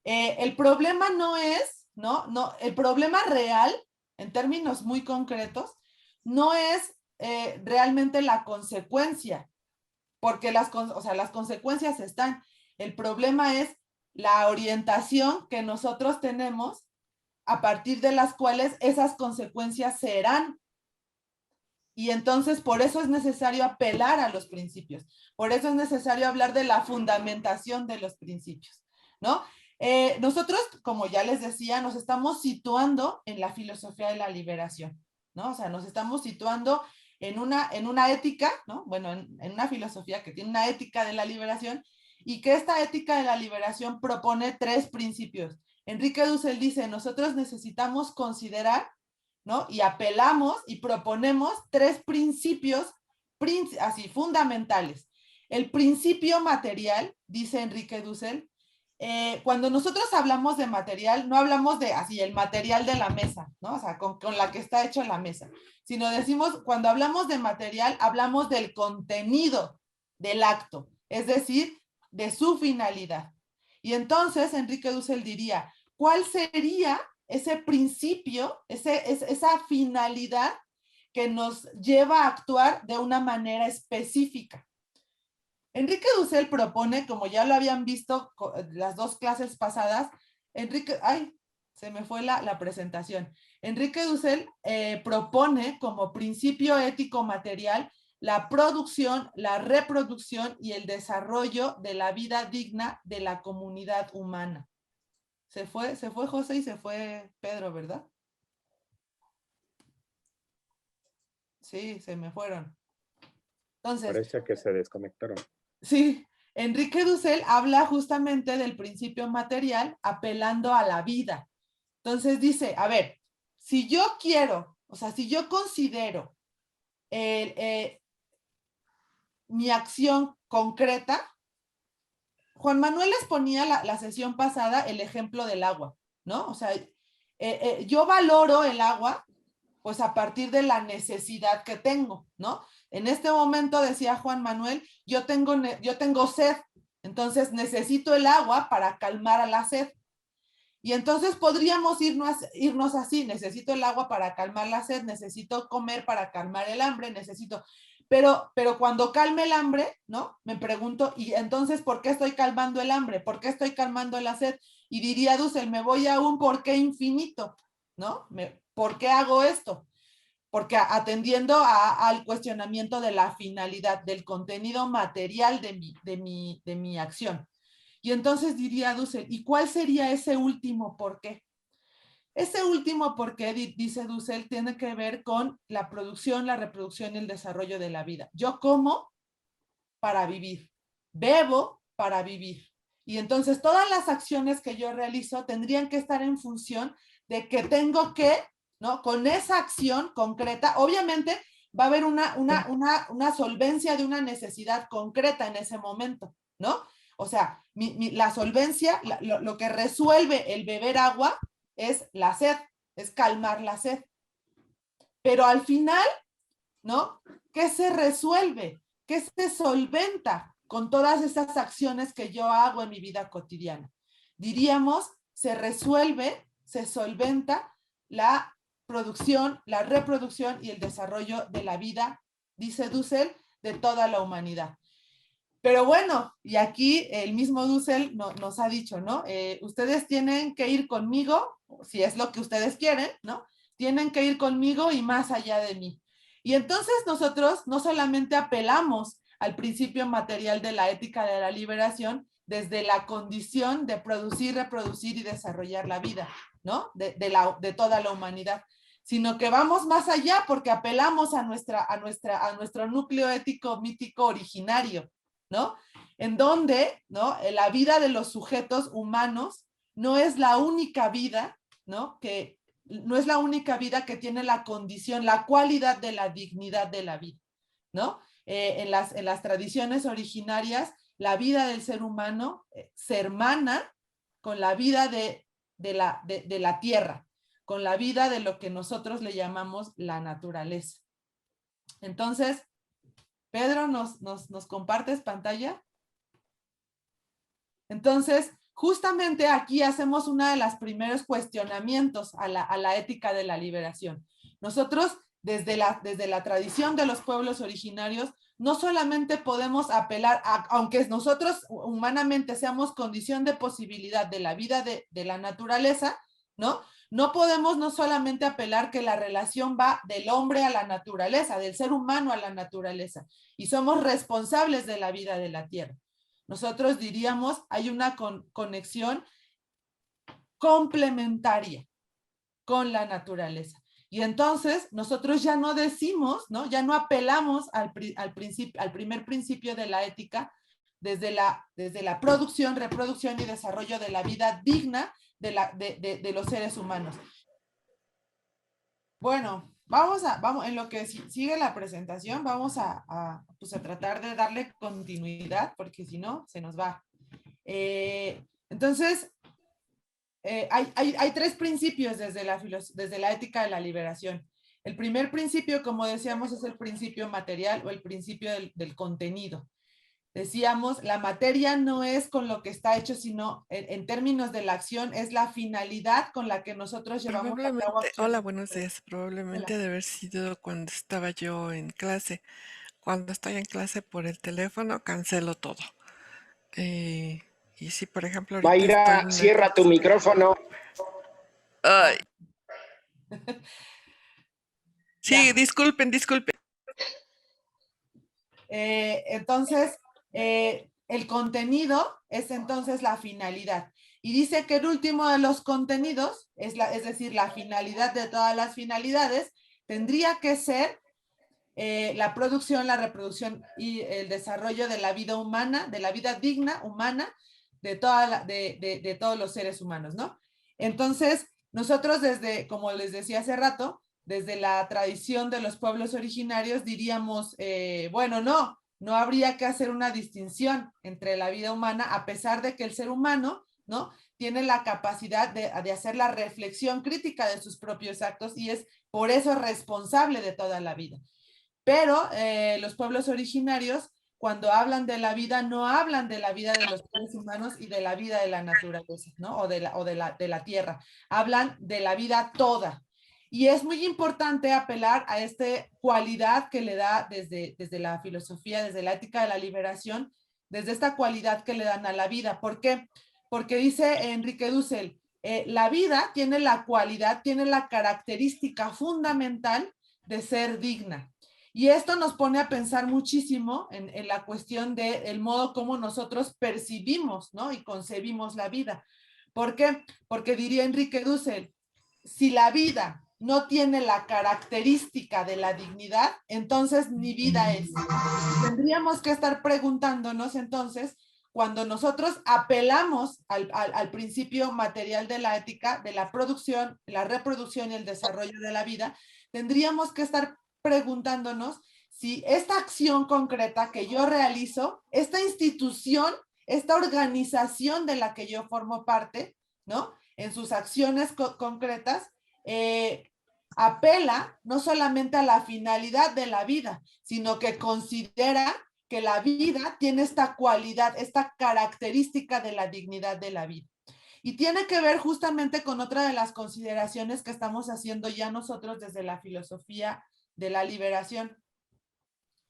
El problema no es, ¿no? El problema real, en términos muy concretos, no es realmente la consecuencia, porque las consecuencias están. El problema es la orientación que nosotros tenemos a partir de las cuales esas consecuencias serán. Y entonces por eso es necesario apelar a los principios. Por eso es necesario hablar de la fundamentación de los principios, ¿no? Nosotros, como ya les decía, nos estamos situando en la filosofía de la liberación, ¿no? O sea, nos estamos situando en una ética, ¿no? Bueno, en una filosofía que tiene una ética de la liberación y que esta ética de la liberación propone 3 principios. Enrique Dussel dice, nosotros necesitamos considerar, ¿no? Y apelamos y proponemos 3 principios así fundamentales. El principio material, dice Enrique Dussel, cuando nosotros hablamos de material, no hablamos de así el material de la mesa, ¿no? O sea, con la que está hecha la mesa, sino decimos, cuando hablamos de material, hablamos del contenido del acto, es decir, de su finalidad. Y entonces Enrique Dussel diría, ¿cuál sería ese principio, esa finalidad que nos lleva a actuar de una manera específica? Enrique Dussel propone, como ya lo habían visto las 2 clases pasadas, se me fue la presentación. Enrique Dussel propone como principio ético material la producción, la reproducción y el desarrollo de la vida digna de la comunidad humana. Se fue José y se fue Pedro, ¿verdad? Sí, se me fueron. Entonces, parece que se desconectaron. Sí, Enrique Dussel habla justamente del principio material apelando a la vida. Entonces dice, a ver, si yo quiero, o sea, si yo considero mi acción concreta. Juan Manuel les ponía la sesión pasada el ejemplo del agua, ¿no? O sea, yo valoro el agua pues a partir de la necesidad que tengo, ¿no? En este momento, decía Juan Manuel, yo tengo sed, entonces necesito el agua para calmar a la sed. Y entonces podríamos irnos así, necesito el agua para calmar la sed, necesito comer para calmar el hambre, pero cuando calme el hambre, ¿no? Me pregunto, ¿y entonces por qué estoy calmando el hambre? ¿Por qué estoy calmando la sed? Y diría Dussel, me voy a un por qué infinito, ¿no? ¿Por qué hago esto? Porque atendiendo al cuestionamiento de la finalidad, del contenido material de mi acción. Y entonces diría Dussel, ¿y cuál sería ese último por qué? Ese último por qué, dice Dussel, tiene que ver con la producción, la reproducción y el desarrollo de la vida. Yo como para vivir, bebo para vivir. Y entonces todas las acciones que yo realizo tendrían que estar en función de que tengo que, ¿no? Con esa acción concreta, obviamente va a haber una solvencia de una necesidad concreta en ese momento, ¿no? O sea, la solvencia, lo que resuelve el beber agua es la sed, es calmar la sed. Pero al final, ¿no? ¿Qué se resuelve? ¿Qué se solventa con todas esas acciones que yo hago en mi vida cotidiana? Diríamos, se resuelve, se solventa la producción, la reproducción y el desarrollo de la vida, dice Dussel, de toda la humanidad. Pero bueno, y aquí el mismo Dussel nos ha dicho, ¿no? Ustedes tienen que ir conmigo, si es lo que ustedes quieren, ¿no? Tienen que ir conmigo y más allá de mí. Y entonces nosotros no solamente apelamos al principio material de la ética de la liberación desde la condición de producir, reproducir y desarrollar la vida, ¿no? De toda la humanidad, sino que vamos más allá porque apelamos a nuestro núcleo ético mítico originario, ¿no? En donde, ¿no? La vida de los sujetos humanos no es la única vida, ¿no? No es la única vida que tiene la condición, la cualidad de la dignidad de la vida, ¿no? En las tradiciones originarias, la vida del ser humano se hermana con la vida de la tierra, con la vida de lo que nosotros le llamamos la naturaleza. Entonces, Pedro, ¿nos compartes pantalla? Entonces, justamente aquí hacemos uno de los primeros cuestionamientos a la ética de la liberación. Nosotros, desde la tradición de los pueblos originarios, no solamente podemos apelar, aunque nosotros humanamente seamos condición de posibilidad de la vida de la naturaleza, ¿no? No podemos no solamente apelar que la relación va del hombre a la naturaleza, del ser humano a la naturaleza, y somos responsables de la vida de la tierra. Nosotros diríamos, hay una conexión complementaria con la naturaleza. Y entonces nosotros ya no decimos, ¿no? Ya no apelamos al primer principio de la ética desde la producción, reproducción y desarrollo de la vida digna de los seres humanos. Bueno, vamos en lo que sigue la presentación, vamos a tratar de darle continuidad, porque si no, se nos va. Entonces, hay tres principios desde la ética de la liberación. El primer principio, como decíamos, es el principio material o el principio del contenido. Decíamos, la materia no es con lo que está hecho, sino en términos de la acción, es la finalidad con la que nosotros llevamos a cabo acciones. Hola, buenos días. Probablemente debe haber sido cuando estaba yo en clase. Cuando estoy en clase por el teléfono, cancelo todo. Y si, por ejemplo, ahorita Mayra, cierra tu micrófono. Ay. Sí, disculpen. Entonces, el contenido es entonces la finalidad. Y dice que el último de los contenidos, es decir, la finalidad de todas las finalidades, tendría que ser la producción, la reproducción y el desarrollo de la vida humana, de la vida digna, humana, de todos los seres humanos, ¿no? Entonces, nosotros como les decía hace rato, desde la tradición de los pueblos originarios diríamos, bueno, no habría que hacer una distinción entre la vida humana, a pesar de que el ser humano, ¿no?, tiene la capacidad de hacer la reflexión crítica de sus propios actos y es por eso responsable de toda la vida. Pero los pueblos originarios, cuando hablan de la vida, no hablan de la vida de los seres humanos y de la vida de la naturaleza, ¿no? O de la tierra. Hablan de la vida toda. Y es muy importante apelar a esta cualidad que le da desde la filosofía, desde la ética de la liberación, desde esta cualidad que le dan a la vida. ¿Por qué? Porque dice Enrique Dussel, la vida tiene la cualidad, tiene la característica fundamental de ser digna. Y esto nos pone a pensar muchísimo en la cuestión del modo como nosotros percibimos, ¿no?, y concebimos la vida. ¿Por qué? Porque diría Enrique Dussel, si la vida no tiene la característica de la dignidad, entonces ni vida es. Tendríamos que estar preguntándonos entonces, cuando nosotros apelamos al principio material de la ética, de la producción, la reproducción y el desarrollo de la vida, tendríamos que estar preguntándonos si esta acción concreta que yo realizo, esta institución, esta organización de la que yo formo parte, ¿no?, en sus acciones concretas, apela no solamente a la finalidad de la vida, sino que considera que la vida tiene esta cualidad, esta característica de la dignidad de la vida. Y tiene que ver justamente con otra de las consideraciones que estamos haciendo ya nosotros desde la filosofía de la liberación.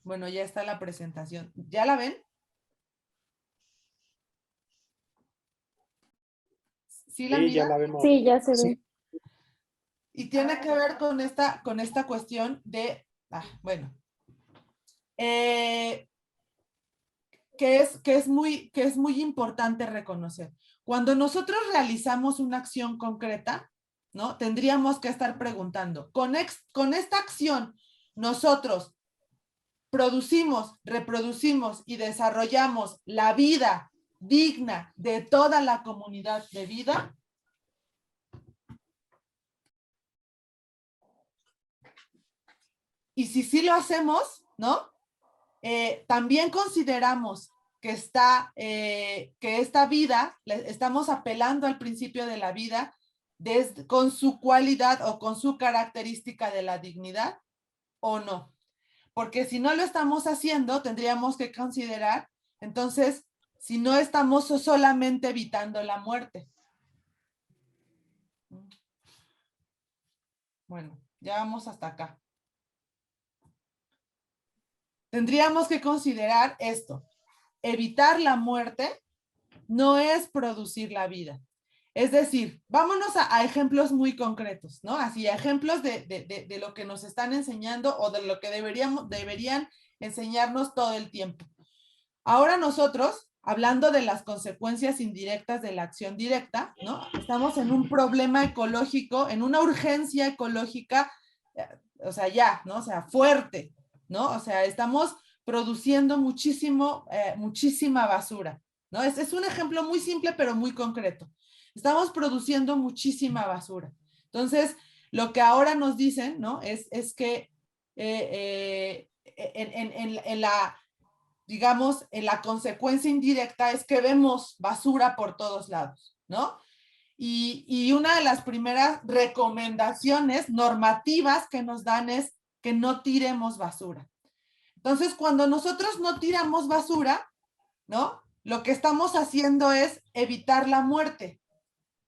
Bueno, ya está la presentación. ¿Ya la ven? ¿Sí la miran? ya la vemos. Sí, ya se ve. Y tiene que ver con esta cuestión de, bueno, que es muy importante reconocer. Cuando nosotros realizamos una acción concreta, ¿no?, tendríamos que estar preguntando, con esta acción, nosotros producimos, reproducimos y desarrollamos la vida digna de toda la comunidad de vida. Y si sí lo hacemos, ¿no?, también consideramos que esta vida, estamos apelando al principio de la vida con su cualidad o con su característica de la dignidad, ¿o no? Porque si no lo estamos haciendo, tendríamos que considerar, entonces, si no estamos solamente evitando la muerte. Bueno, ya vamos hasta acá. Tendríamos que considerar esto. Evitar la muerte no es producir la vida. Es decir, vámonos a ejemplos muy concretos, ¿no? Así, ejemplos de lo que nos están enseñando o de lo que deberían enseñarnos todo el tiempo. Ahora nosotros, hablando de las consecuencias indirectas de la acción directa, ¿no?, estamos en un problema ecológico, en una urgencia ecológica, o sea, ya, ¿no?, o sea, fuerte, ¿no? O sea, estamos produciendo muchísima basura, ¿no? Es un ejemplo muy simple, pero muy concreto. Estamos produciendo muchísima basura. Entonces, lo que ahora nos dicen, ¿no?, es que digamos, en la consecuencia indirecta es que vemos basura por todos lados, ¿no? Y una de las primeras recomendaciones normativas que nos dan es que no tiremos basura. Entonces, cuando nosotros no tiramos basura, ¿no?, lo que estamos haciendo es evitar la muerte.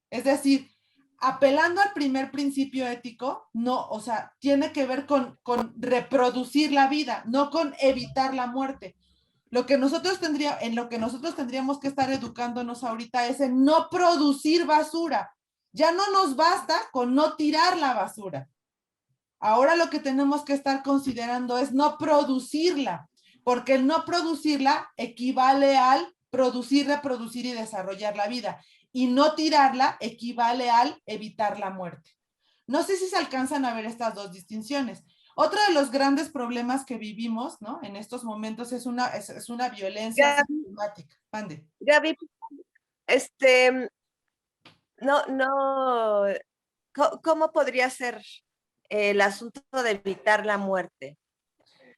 Es decir, apelando al primer principio ético, no, o sea, tiene que ver con reproducir la vida, no con evitar la muerte. En lo que nosotros tendríamos que estar educándonos ahorita es en no producir basura. Ya no nos basta con no tirar la basura. Ahora lo que tenemos que estar considerando es no producirla, porque el no producirla equivale al producir, reproducir y desarrollar la vida. Y no tirarla equivale al evitar la muerte. No sé si se alcanzan a ver estas dos distinciones. Otro de los grandes problemas que vivimos, ¿no?, en estos momentos es una violencia sistemática. Mande. Gaby, ¿cómo podría ser el asunto de evitar la muerte,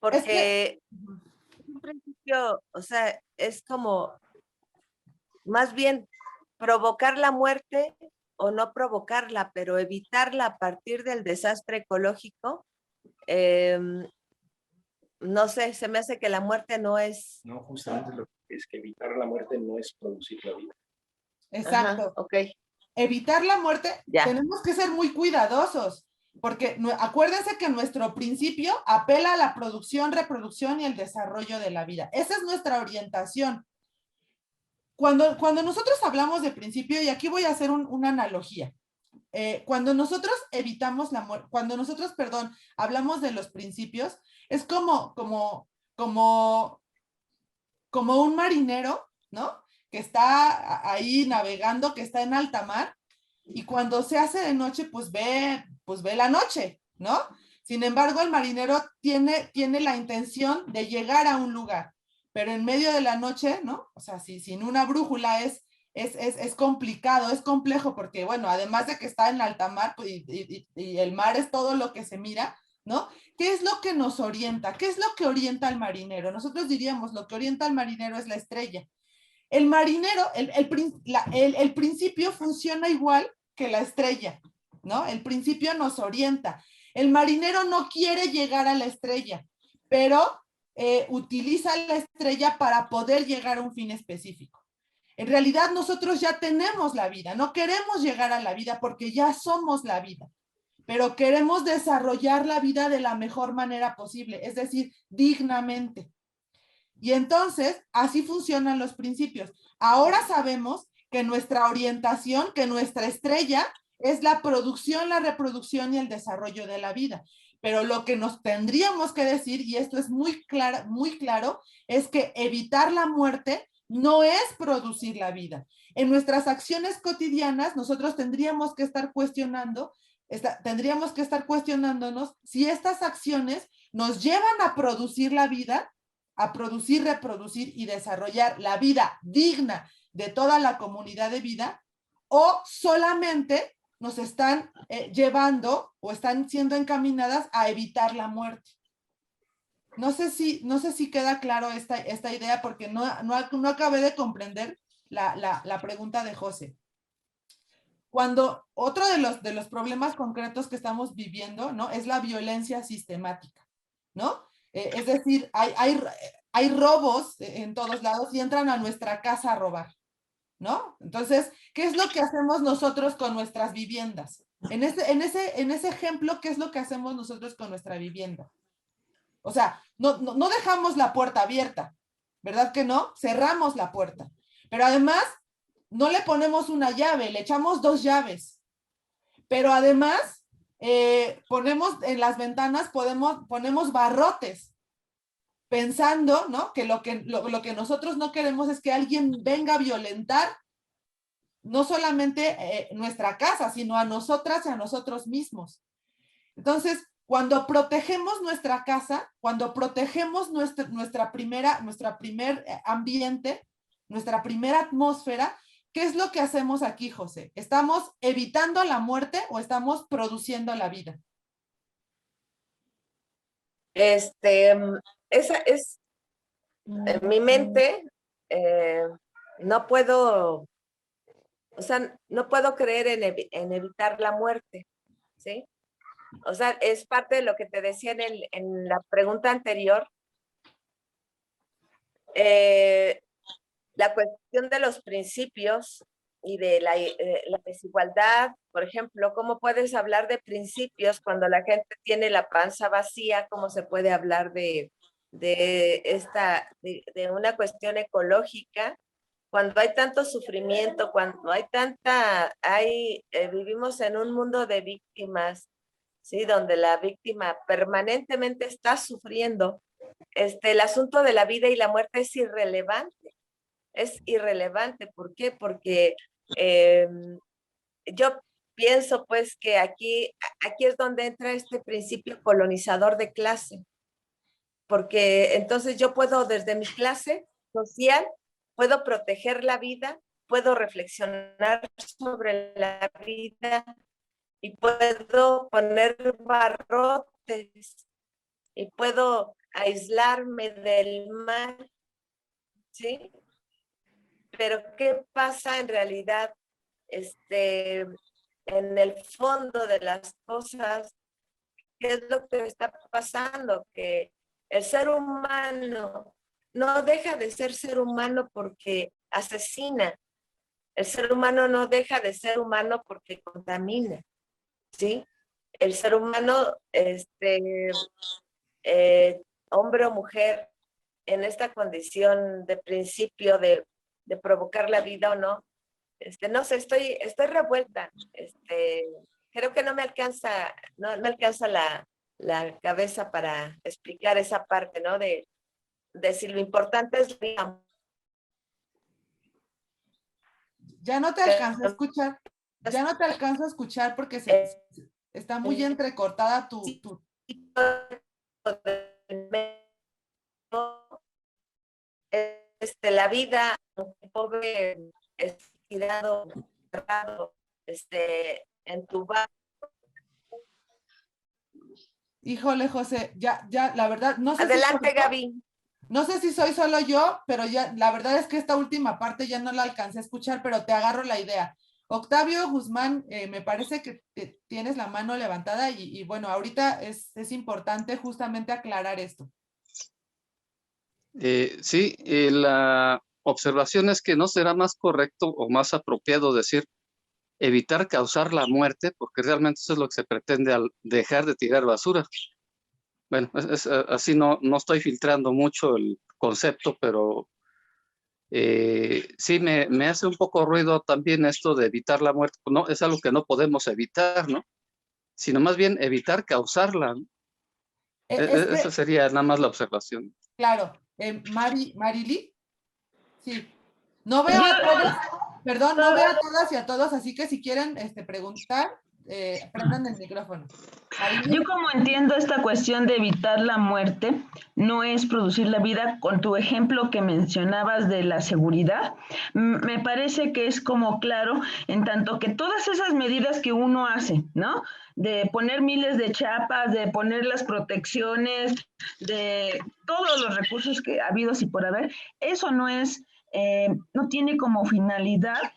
porque en principio, o sea, es como más bien provocar la muerte o no provocarla, pero evitarla a partir del desastre ecológico. No sé, se me hace que la muerte no es... No, justamente lo que es que evitar la muerte no es producir la vida. Exacto. Ajá, ok. Evitar la muerte, Ya. tenemos que ser muy cuidadosos, porque acuérdense que nuestro principio apela a la producción, reproducción y el desarrollo de la vida. Esa es nuestra orientación. Cuando nosotros hablamos de principio, y aquí voy a hacer una analogía, cuando nosotros evitamos la muerte, cuando nosotros, perdón, hablamos de los principios, es como un marinero, ¿no? Que está ahí navegando, que está en alta mar, y cuando se hace de noche, pues ve la noche, ¿no? Sin embargo, el marinero tiene la intención de llegar a un lugar, pero en medio de la noche, ¿no? O sea, sin una brújula es complicado, es complejo, porque, bueno, además de que está en alta mar, pues, y el mar es todo lo que se mira, ¿no? ¿Qué es lo que nos orienta? ¿Qué es lo que orienta al marinero? Nosotros diríamos, lo que orienta al marinero es la estrella. El marinero, el principio funciona igual que la estrella, ¿no? El principio nos orienta. El marinero no quiere llegar a la estrella, pero utiliza la estrella para poder llegar a un fin específico. En realidad nosotros ya tenemos la vida, no queremos llegar a la vida porque ya somos la vida, pero queremos desarrollar la vida de la mejor manera posible, es decir, dignamente. Y entonces, así funcionan los principios. Ahora sabemos que nuestra orientación, que nuestra estrella es la producción, la reproducción y el desarrollo de la vida. Pero lo que nos tendríamos que decir, y esto es muy claro, es que evitar la muerte no es producir la vida. En nuestras acciones cotidianas, nosotros tendríamos que estar cuestionándonos si estas acciones nos llevan a producir la vida, a producir, reproducir y desarrollar la vida digna de toda la comunidad de vida, o solamente nos están llevando o están siendo encaminadas a evitar la muerte. No sé si queda claro esta idea, porque no acabé de comprender la pregunta de José. Cuando otro de los problemas concretos que estamos viviendo, ¿no? Es la violencia sistemática, ¿no? Es decir, hay robos en todos lados y entran a nuestra casa a robar, ¿no? Entonces, ¿qué es lo que hacemos nosotros con nuestras viviendas? En ese ejemplo, ¿qué es lo que hacemos nosotros con nuestra vivienda? O sea, no dejamos la puerta abierta, ¿verdad que no? Cerramos la puerta. Pero además, no le ponemos una llave, le echamos 2 llaves. Pero además, ponemos en las ventanas, ponemos barrotes, pensando, ¿no? Que lo que nosotros no queremos es que alguien venga a violentar no solamente nuestra casa, sino a nosotras y a nosotros mismos. Entonces, cuando protegemos nuestra casa, cuando protegemos nuestra primer ambiente, nuestra primera atmósfera, ¿qué es lo que hacemos aquí, José? ¿Estamos evitando la muerte o estamos produciendo la vida? Esa es mi mente. No puedo, o sea, no puedo creer en evitar la muerte, ¿sí? O sea, es parte de lo que te decía en la pregunta anterior. La cuestión de los principios y de la desigualdad, por ejemplo, ¿cómo puedes hablar de principios cuando la gente tiene la panza vacía? ¿Cómo se puede hablar de una cuestión ecológica cuando hay tanto sufrimiento, cuando hay vivimos en un mundo de víctimas, ¿sí? Donde la víctima permanentemente está sufriendo? El asunto de la vida y la muerte es irrelevante. Es irrelevante. ¿Por qué? Porque yo pienso pues que aquí es donde entra este principio colonizador de clase. Porque entonces yo puedo desde mi clase social, puedo proteger la vida, puedo reflexionar sobre la vida y puedo poner barrotes y puedo aislarme del mal, ¿sí? Pero ¿qué pasa en realidad? En el fondo de las cosas, ¿qué es lo que está pasando? Que el ser humano no deja de ser humano porque asesina. El ser humano no deja de ser humano porque contamina, ¿sí? El ser humano, hombre o mujer, en esta condición de principio de provocar la vida o no, no sé, estoy revuelta. Creo que no me alcanza la cabeza para explicar esa parte, ¿no? De si lo importante es la... Ya no te alcanzo a escuchar. Ya no te alcanzo a escuchar porque está muy entrecortada tu... La vida, pobre, estirado, cerrado, en tu barco. Híjole, José, ya, la verdad, no sé. Adelante, Gaby. No sé si soy solo yo, pero ya, la verdad es que esta última parte ya no la alcancé a escuchar, pero te agarro la idea. Octavio Guzmán, me parece que tienes la mano levantada y bueno, ahorita es importante justamente aclarar esto. Sí, la observación es que no será más correcto o más apropiado decir evitar causar la muerte, porque realmente eso es lo que se pretende al dejar de tirar basura. Bueno, así no estoy filtrando mucho el concepto, pero sí me hace un poco ruido también esto de evitar la muerte. No, es algo que no podemos evitar, ¿no? Sino más bien evitar causarla, ¿no? Esa sería nada más la observación. Claro, Marily, sí. No veo a todas, perdón, no veo a todas y a todos, así que si quieren preguntar, prendan el micrófono. Yo como entiendo esta cuestión de evitar la muerte, no es producir la vida, con tu ejemplo que mencionabas de la seguridad, me parece que es como claro, en tanto que todas esas medidas que uno hace, ¿no? De poner miles de chapas, de poner las protecciones, de todos los recursos que ha habido y por haber, eso no es, no tiene como finalidad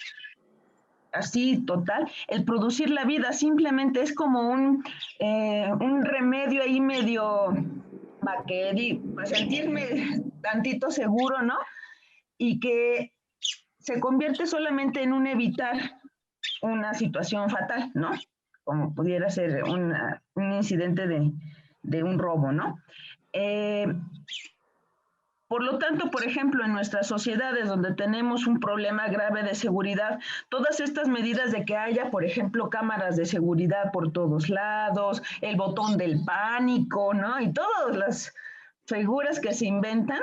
así total, el producir la vida, simplemente es como un remedio ahí medio para sentirme tantito seguro, ¿no? Y que se convierte solamente en un evitar una situación fatal, ¿no? Como pudiera ser un incidente de un robo, ¿no? Por lo tanto, por ejemplo, en nuestras sociedades donde tenemos un problema grave de seguridad, todas estas medidas de que haya, por ejemplo, cámaras de seguridad por todos lados, el botón del pánico, ¿no? Y todas las figuras que se inventan,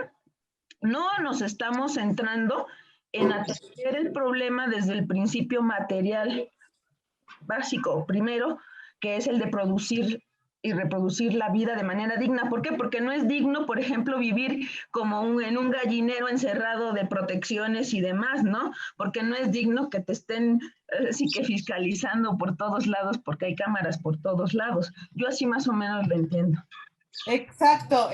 no nos estamos centrando en atender el problema desde el principio material básico, primero, que es el de producir y reproducir la vida de manera digna. ¿Por qué? Porque no es digno, por ejemplo, vivir como en un gallinero encerrado de protecciones y demás, ¿no? Porque no es digno que te estén sí que fiscalizando por todos lados, porque hay cámaras por todos lados. Yo así más o menos lo entiendo. Exacto,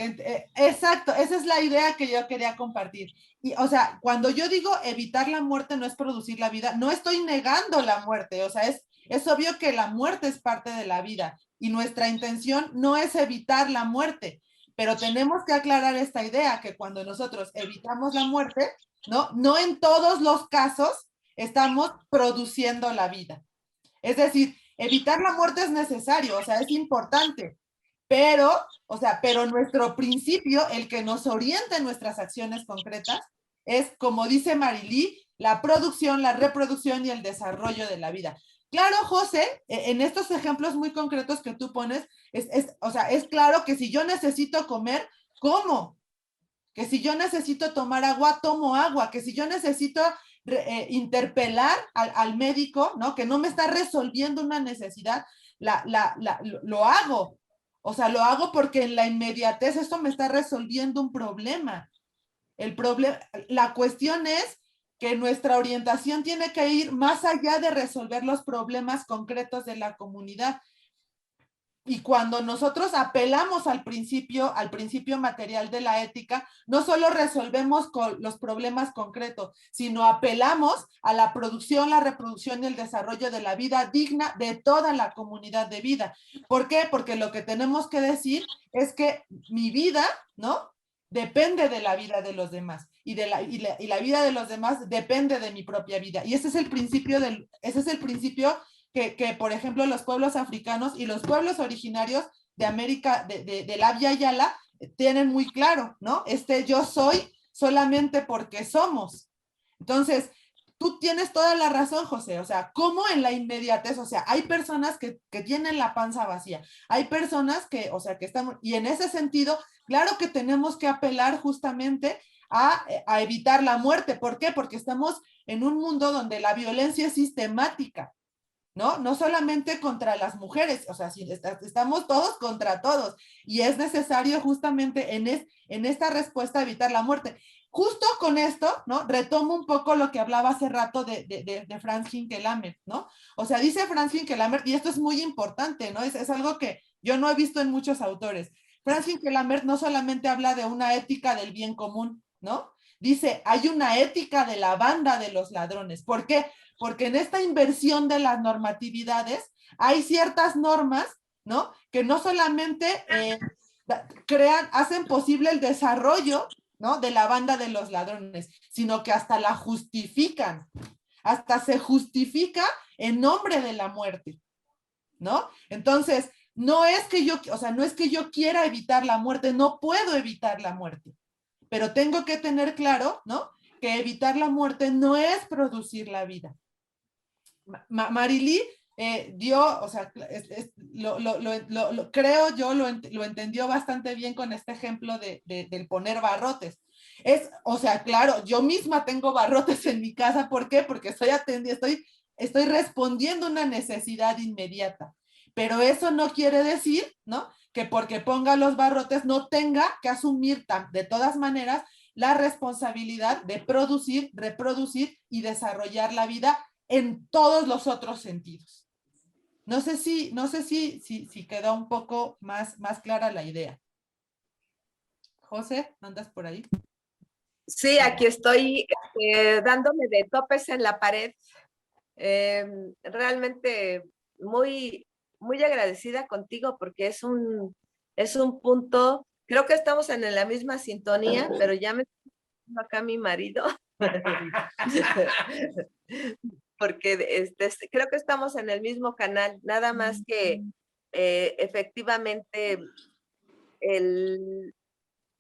exacto, esa es la idea que yo quería compartir. Y, o sea, cuando yo digo evitar la muerte no es producir la vida, no estoy negando la muerte, o sea, es obvio que la muerte es parte de la vida y nuestra intención no es evitar la muerte, pero tenemos que aclarar esta idea que cuando nosotros evitamos la muerte, no en todos los casos estamos produciendo la vida. Es decir, evitar la muerte es necesario, o sea, es importante, pero nuestro principio, el que nos orienta en nuestras acciones concretas, es, como dice Marily, la producción, la reproducción y el desarrollo de la vida. Claro, José, en estos ejemplos muy concretos que tú pones, o sea, es claro que si yo necesito comer, como. Que si yo necesito tomar agua, tomo agua. Que si yo necesito interpelar al médico, ¿no? Que no me está resolviendo una necesidad, lo hago. O sea, lo hago porque en la inmediatez esto me está resolviendo un problema. La cuestión es que nuestra orientación tiene que ir más allá de resolver los problemas concretos de la comunidad. Y cuando nosotros apelamos al principio material de la ética, no solo resolvemos los problemas concretos, sino apelamos a la producción, la reproducción y el desarrollo de la vida digna de toda la comunidad de vida. ¿Por qué? Porque lo que tenemos que decir es que mi vida, ¿no?, depende de la vida de los demás, y la vida de los demás depende de mi propia vida. Y ese es el principio que, por ejemplo, los pueblos africanos y los pueblos originarios de América, de la Via Yala, tienen muy claro, ¿no? Yo soy solamente porque somos. Entonces, tú tienes toda la razón, José. O sea, ¿cómo en la inmediatez? O sea, hay personas que tienen la panza vacía. Hay personas que, o sea, que están... Y en ese sentido, claro que tenemos que apelar justamente a evitar la muerte. ¿Por qué? Porque estamos en un mundo donde la violencia es sistemática, ¿no? No solamente contra las mujeres, o sea, estamos todos contra todos, y es necesario justamente en esta respuesta evitar la muerte. Justo con esto, ¿no?, retomo un poco lo que hablaba hace rato de Franz Hinkelamer, ¿no? O sea, dice Franz Hinkelamer, y esto es muy importante, ¿no? Es algo que yo no he visto en muchos autores. Franz Hinkelamer no solamente habla de una ética del bien común, ¿no? Dice, hay una ética de la banda de los ladrones. ¿Por qué? Porque en esta inversión de las normatividades hay ciertas normas, ¿no?, que no solamente hacen posible el desarrollo, ¿no?, de la banda de los ladrones, sino que hasta la justifican, hasta se justifica en nombre de la muerte, ¿no? Entonces, no es que yo quiera evitar la muerte, no puedo evitar la muerte, pero tengo que tener claro, ¿no?, que evitar la muerte no es producir la vida. Marily dio, o sea, creo yo lo entendió bastante bien con este ejemplo del poner barrotes. O sea, claro, yo misma tengo barrotes en mi casa. ¿Por qué? Porque estoy respondiendo a una necesidad inmediata. Pero eso no quiere decir, ¿no?, que porque ponga los barrotes no tenga que asumir de todas maneras la responsabilidad de producir, reproducir y desarrollar la vida en todos los otros sentidos. No sé si quedó un poco más clara la idea. José, ¿andas por ahí? Sí, aquí estoy dándome de topes en la pared. Realmente muy, muy agradecida contigo, porque es un punto, creo que estamos en la misma sintonía, pero ya me está diciendo acá mi marido. Porque creo que estamos en el mismo canal, nada más que efectivamente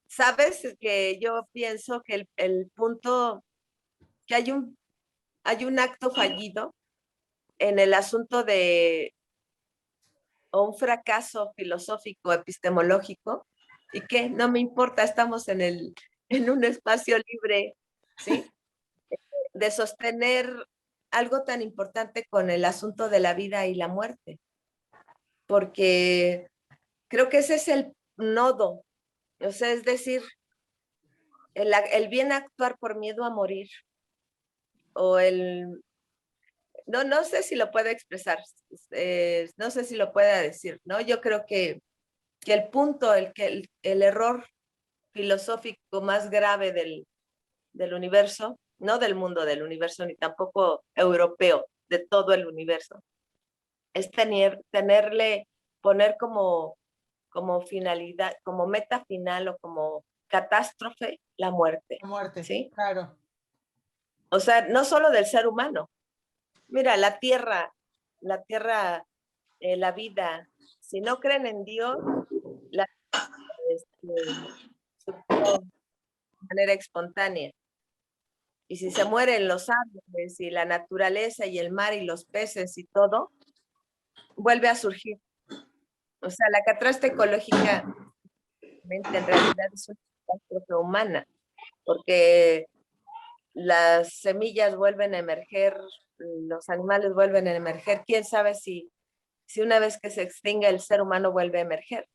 sabes que yo pienso que el punto, que hay un acto fallido en el asunto o un fracaso filosófico, epistemológico, y que no me importa, estamos en un espacio libre, ¿sí?, de sostener algo tan importante con el asunto de la vida y la muerte, porque creo que ese es el nodo. O sea, es decir, el bien actuar por miedo a morir, o no sé si lo puedo expresar, no sé si lo pueda decir, ¿no? Yo creo que el punto, el error filosófico más grave del universo, no del mundo del universo, ni tampoco europeo, de todo el universo, es poner como finalidad, como meta final o como catástrofe, la muerte. La muerte, ¿sí? Claro. O sea, no solo del ser humano. Mira, la tierra, la vida, si no creen en Dios, de manera espontánea. Y si se mueren los árboles y la naturaleza y el mar y los peces y todo, vuelve a surgir. O sea, la catástrofe ecológica en realidad es una catástrofe humana, porque las semillas vuelven a emerger, los animales vuelven a emerger. Quién sabe si una vez que se extinga el ser humano vuelve a emerger.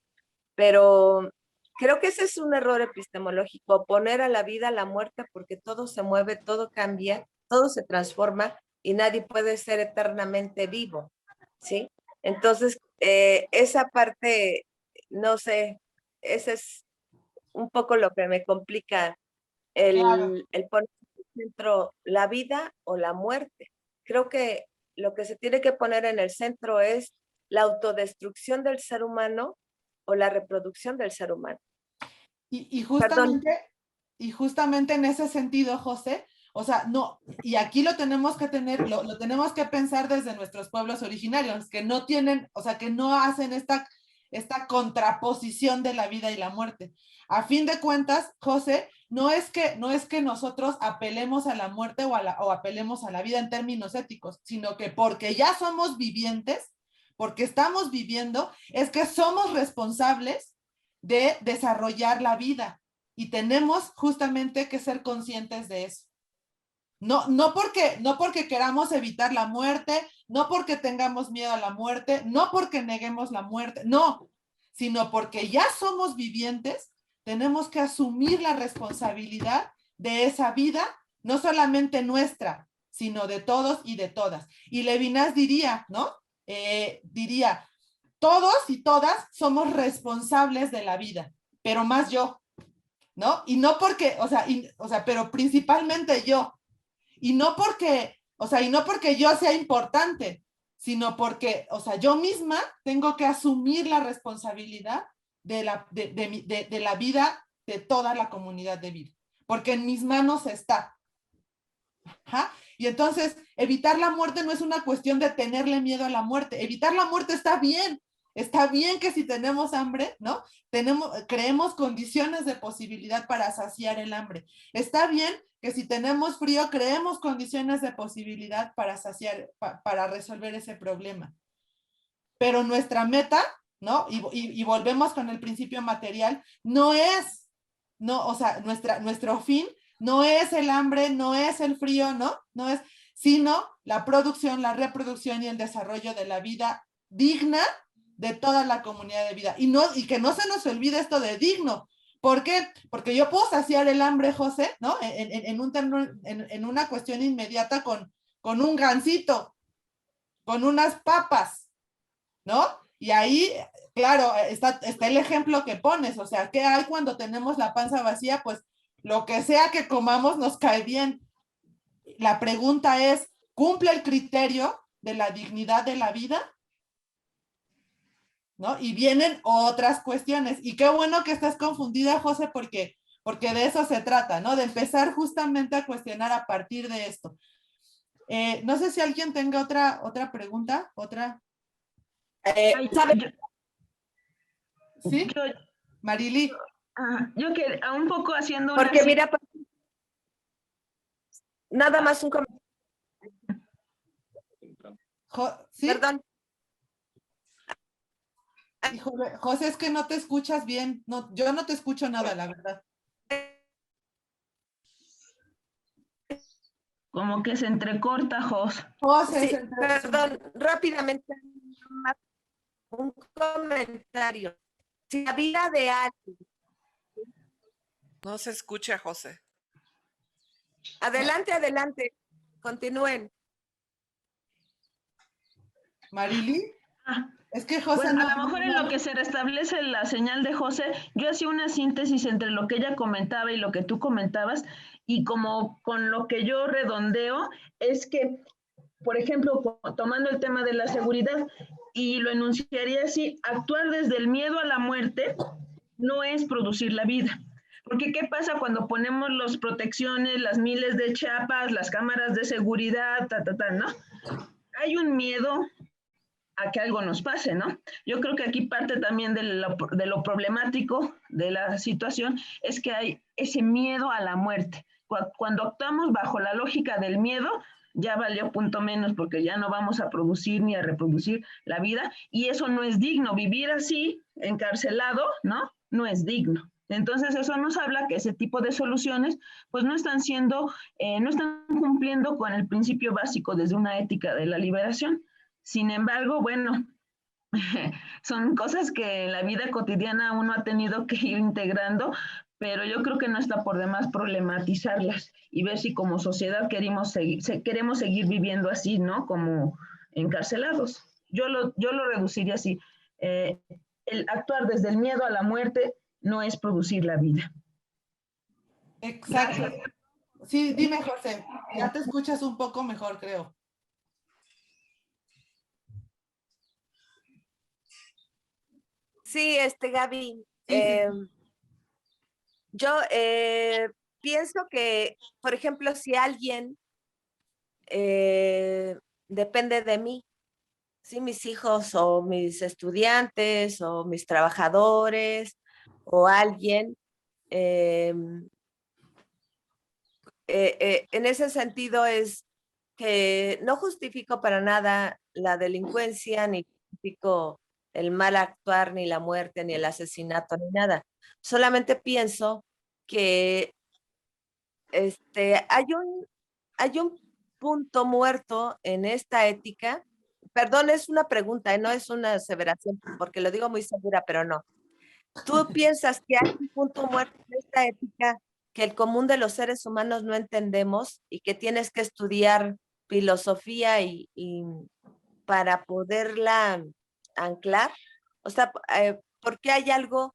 Pero creo que ese es un error epistemológico, poner a la vida a la muerte, porque todo se mueve, todo cambia, todo se transforma y nadie puede ser eternamente vivo, ¿sí? Entonces, esa parte, no sé, ese es un poco lo que me complica el poner en el centro la vida o la muerte. Creo que lo que se tiene que poner en el centro es la autodestrucción del ser humano o la reproducción del ser humano. Y justamente en ese sentido, José, o sea, no, y aquí lo tenemos que tener, lo tenemos que pensar desde nuestros pueblos originarios, que no tienen, o sea, que no hacen esta contraposición de la vida y la muerte. A fin de cuentas, José, no es que nosotros apelemos a la muerte o apelemos a la vida en términos éticos, sino que porque ya somos vivientes, porque estamos viviendo, es que somos responsables de desarrollar la vida y tenemos justamente que ser conscientes de eso. No porque queramos evitar la muerte, no porque tengamos miedo a la muerte, no porque neguemos la muerte, no, sino porque ya somos vivientes, tenemos que asumir la responsabilidad de esa vida, no solamente nuestra, sino de todos y de todas. Y Levinas diría, ¿no? Diría, todos y todas somos responsables de la vida, pero más yo, ¿no? Y no porque, pero principalmente yo. Y no porque yo sea importante, sino porque, yo misma tengo que asumir la responsabilidad de la vida de toda la comunidad de vida, porque en mis manos está. Ajá. Y entonces, evitar la muerte no es una cuestión de tenerle miedo a la muerte. Evitar la muerte está bien. Está bien que si tenemos hambre, ¿no? Creemos condiciones de posibilidad para saciar el hambre. Está bien que si tenemos frío, creemos condiciones de posibilidad para para resolver ese problema. Pero nuestra meta, ¿no? Y volvemos con el principio material, nuestro fin no es el hambre, no es el frío, ¿no? No es, sino la producción, la reproducción y el desarrollo de la vida digna de toda la comunidad de vida. Y que no se nos olvide esto de digno. ¿Por qué? Porque yo puedo saciar el hambre, José, ¿no? En una cuestión inmediata con un gansito, con unas papas, ¿no? Y ahí, claro, está el ejemplo que pones, o sea, ¿qué hay cuando tenemos la panza vacía? Pues lo que sea que comamos nos cae bien. La pregunta es, ¿cumple el criterio de la dignidad de la vida? ¿No? Y vienen otras cuestiones. Y qué bueno que estás confundida, José, porque de eso se trata, ¿no? De empezar justamente a cuestionar a partir de esto. No sé si alguien tenga otra pregunta, otra. ¿Sí? Marily. Yo que un poco haciendo porque mira, nada más un comentario. ¿Sí? Perdón. Híjole, José, es que no te escuchas bien. No, yo no te escucho nada, la verdad. Como que se entrecorta, José. Sí, perdón, rápidamente un comentario. Si la vida de alguien. No se escucha, José. Adelante. Continúen. Marily. Es que José bueno, a lo mejor en lo que se restablece la señal de José, yo hacía una síntesis entre lo que ella comentaba y lo que tú comentabas, y como con lo que yo redondeo es que, por ejemplo, tomando el tema de la seguridad, y lo enunciaría así, actuar desde el miedo a la muerte no es producir la vida. Porque ¿qué pasa cuando ponemos las protecciones, las miles de chapas, las cámaras de seguridad, ¿no? Hay un miedo a que algo nos pase, ¿no? Yo creo que aquí parte también de lo problemático de la situación es que hay ese miedo a la muerte. Cuando actuamos bajo la lógica del miedo, ya valió punto menos porque ya no vamos a producir ni a reproducir la vida y eso no es digno. Vivir así, encarcelado, ¿no? No es digno. Entonces eso nos habla que ese tipo de soluciones pues no están cumpliendo con el principio básico desde una ética de la liberación. Sin embargo, bueno, son cosas que en la vida cotidiana uno ha tenido que ir integrando, pero yo creo que no está por demás problematizarlas. y ver si como sociedad queremos seguir viviendo así, ¿no? Como encarcelados. Yo lo reduciría así. El actuar desde el miedo a la muerte no es producir la vida. Exacto. Sí, dime, José. Ya te escuchas un poco mejor, creo. Sí, Gaby. Sí. Yo pienso que, por ejemplo, si alguien depende de mí, ¿sí? Mis hijos o mis estudiantes o mis trabajadores o alguien, en ese sentido es que no justifico para nada la delincuencia, ni justifico el mal actuar, ni la muerte, ni el asesinato, ni nada. Solamente pienso que hay un punto muerto en esta ética. Perdón, es una pregunta, no es una aseveración, porque lo digo muy segura, pero no. ¿Tú piensas que hay un punto muerto en esta ética que el común de los seres humanos no entendemos y que tienes que estudiar filosofía y para poderla anclar? O sea, ¿por qué hay algo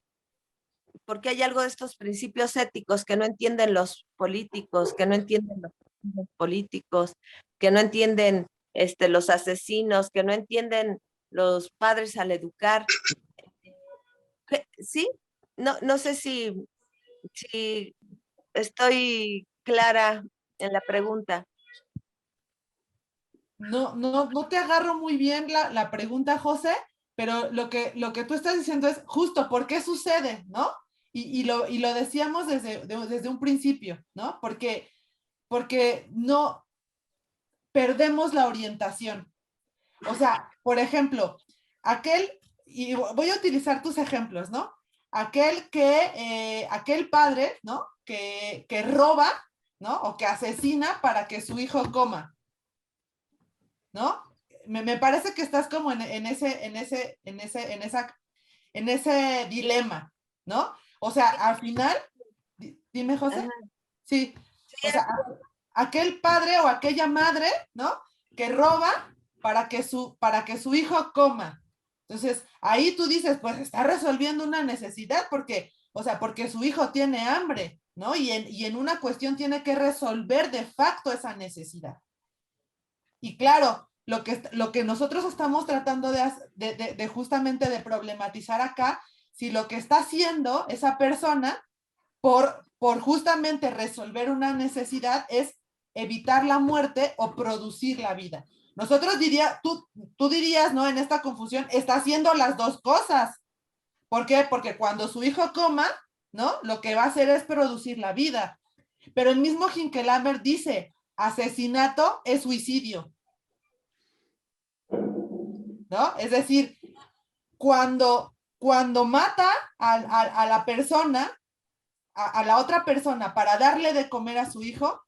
de estos principios éticos que no entienden los políticos, que no entienden los políticos, que no entienden los asesinos, que no entienden los padres al educar? ¿Sí? No sé si estoy clara en la pregunta. No te agarro muy bien la pregunta, José, pero lo que tú estás diciendo es justo por qué sucede, ¿no? Y lo decíamos desde un principio, ¿no? Porque no perdemos la orientación. O sea, por ejemplo, y voy a utilizar tus ejemplos, ¿no? Aquel padre, ¿no? Que roba, ¿no? O que asesina para que su hijo coma, ¿no? Me parece que estás como en ese dilema, ¿no? O sea, al final, dime, José. Sí. O sea, aquel padre o aquella madre, ¿no? Que roba para que su hijo coma. Entonces, ahí tú dices, pues está resolviendo una necesidad porque su hijo tiene hambre, ¿no? Y en una cuestión tiene que resolver de facto esa necesidad. Y claro, lo que nosotros estamos tratando de justamente de problematizar acá, si lo que está haciendo esa persona por justamente resolver una necesidad es evitar la muerte o producir la vida. Nosotros tú dirías, ¿no? En esta confusión, está haciendo las dos cosas. ¿Por qué? Porque cuando su hijo coma, ¿no? Lo que va a hacer es producir la vida. Pero el mismo Hinckelammer dice, asesinato es suicidio, ¿no? Es decir, cuando mata a la persona, a la otra persona para darle de comer a su hijo,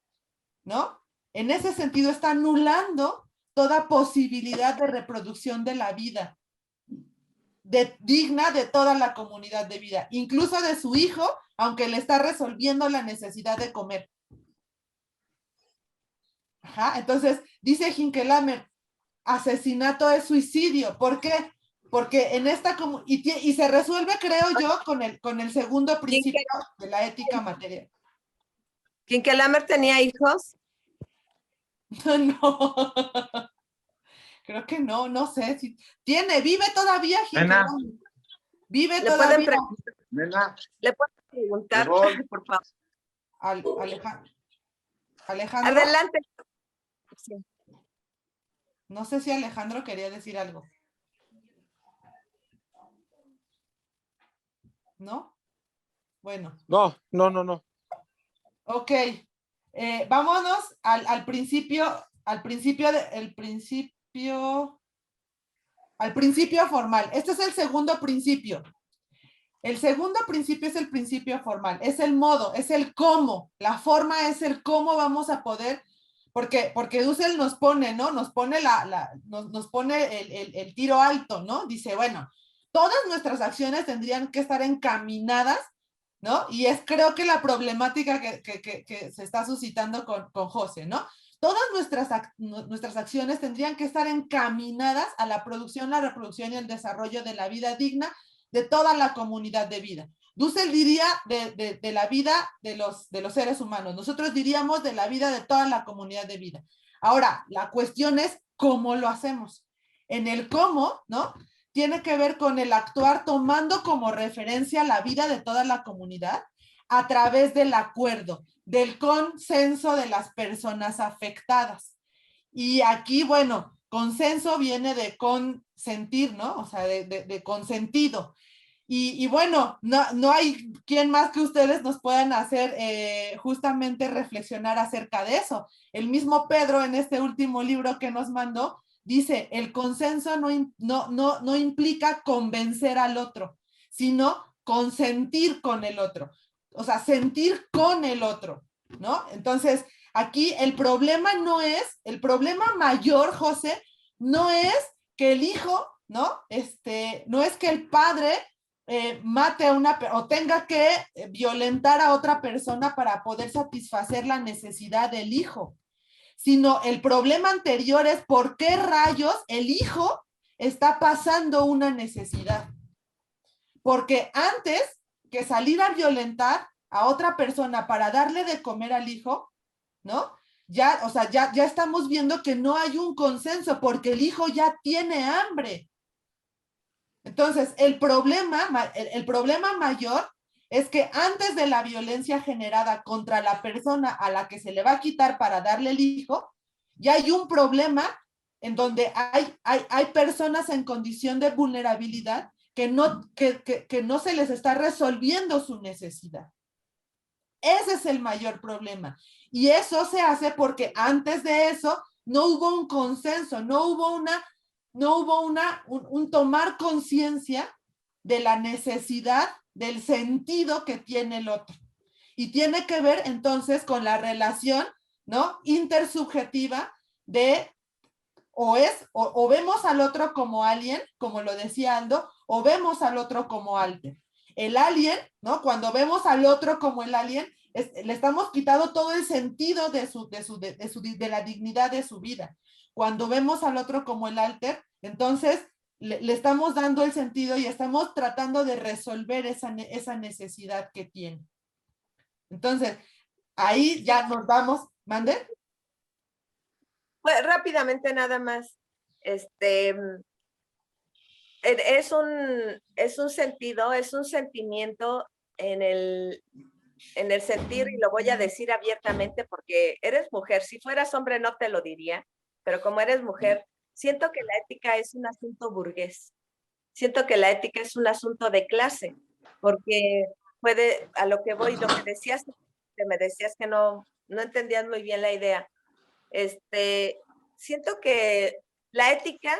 ¿no? En ese sentido está anulando toda posibilidad de reproducción de la vida, digna de toda la comunidad de vida, incluso de su hijo, aunque le está resolviendo la necesidad de comer. Ajá, entonces, dice Hinckelammer, asesinato es suicidio. ¿Por qué? Porque en esta y se resuelve, creo yo, con el segundo principio de la ética material. ¿Hinckelammer tenía hijos? No. Creo que no sé si vive todavía, Hinckelammer. Vive todavía. ¿Le puedo preguntar, por favor? Alejandro. Adelante. Sí. No sé si Alejandro quería decir algo. ¿No? Bueno. No. Ok. Vámonos al principio formal. Este es el segundo principio. El segundo principio es el principio formal. Es el modo, es el cómo. La forma es el cómo vamos a poder, porque Dussel nos pone, ¿no? Nos pone el tiro alto, ¿no? Dice, bueno, todas nuestras acciones tendrían que estar encaminadas ¿no? Y es creo que la problemática que se está suscitando con José, ¿no? Todas nuestras acciones tendrían que estar encaminadas a la producción, la reproducción y el desarrollo de la vida digna de toda la comunidad de vida. Dussel diría de la vida de los seres humanos. Nosotros diríamos de la vida de toda la comunidad de vida. Ahora, la cuestión es cómo lo hacemos. En el cómo, ¿no? Tiene que ver con el actuar tomando como referencia la vida de toda la comunidad a través del acuerdo, del consenso de las personas afectadas. Y aquí, bueno, consenso viene de consentir, ¿no? O sea, de consentido. Y bueno, no hay quien más que ustedes nos puedan hacer justamente reflexionar acerca de eso. El mismo Pedro en este último libro que nos mandó dice, el consenso no implica convencer al otro, sino consentir con el otro. O sea, sentir con el otro, ¿no? Entonces, aquí el problema mayor, José, no es que el hijo, ¿no? No es que el padre mate a o tenga que violentar a otra persona para poder satisfacer la necesidad del hijo, sino el problema anterior es por qué rayos el hijo está pasando una necesidad. Porque antes que salir a violentar a otra persona para darle de comer al hijo, ¿no? Ya estamos viendo que no hay un consenso porque el hijo ya tiene hambre. Entonces, el problema mayor es que antes de la violencia generada contra la persona a la que se le va a quitar para darle el hijo, ya hay un problema en donde hay personas en condición de vulnerabilidad que no se les está resolviendo su necesidad. Ese es el mayor problema. Y eso se hace porque antes de eso no hubo un consenso, no hubo un tomar conciencia de la necesidad, del sentido que tiene el otro. Y tiene que ver entonces con la relación, ¿no? Intersubjetiva de o vemos al otro como alien, como lo decía Aldo, o vemos al otro como alter. El alien, ¿no? Cuando vemos al otro como el alien, le estamos quitando todo el sentido de la dignidad de su vida. Cuando vemos al otro como el alter, entonces le estamos dando el sentido y estamos tratando de resolver esa necesidad que tiene. Entonces, ahí ya nos vamos. ¿Mande? Pues rápidamente nada más. Es un sentido, es un sentimiento en el sentir, y lo voy a decir abiertamente porque eres mujer. Si fueras hombre no te lo diría, pero como eres mujer, siento que la ética es un asunto burgués. Siento que la ética es un asunto de clase, porque a lo que voy, lo que decías, que me decías que no entendías muy bien la idea. Siento que la ética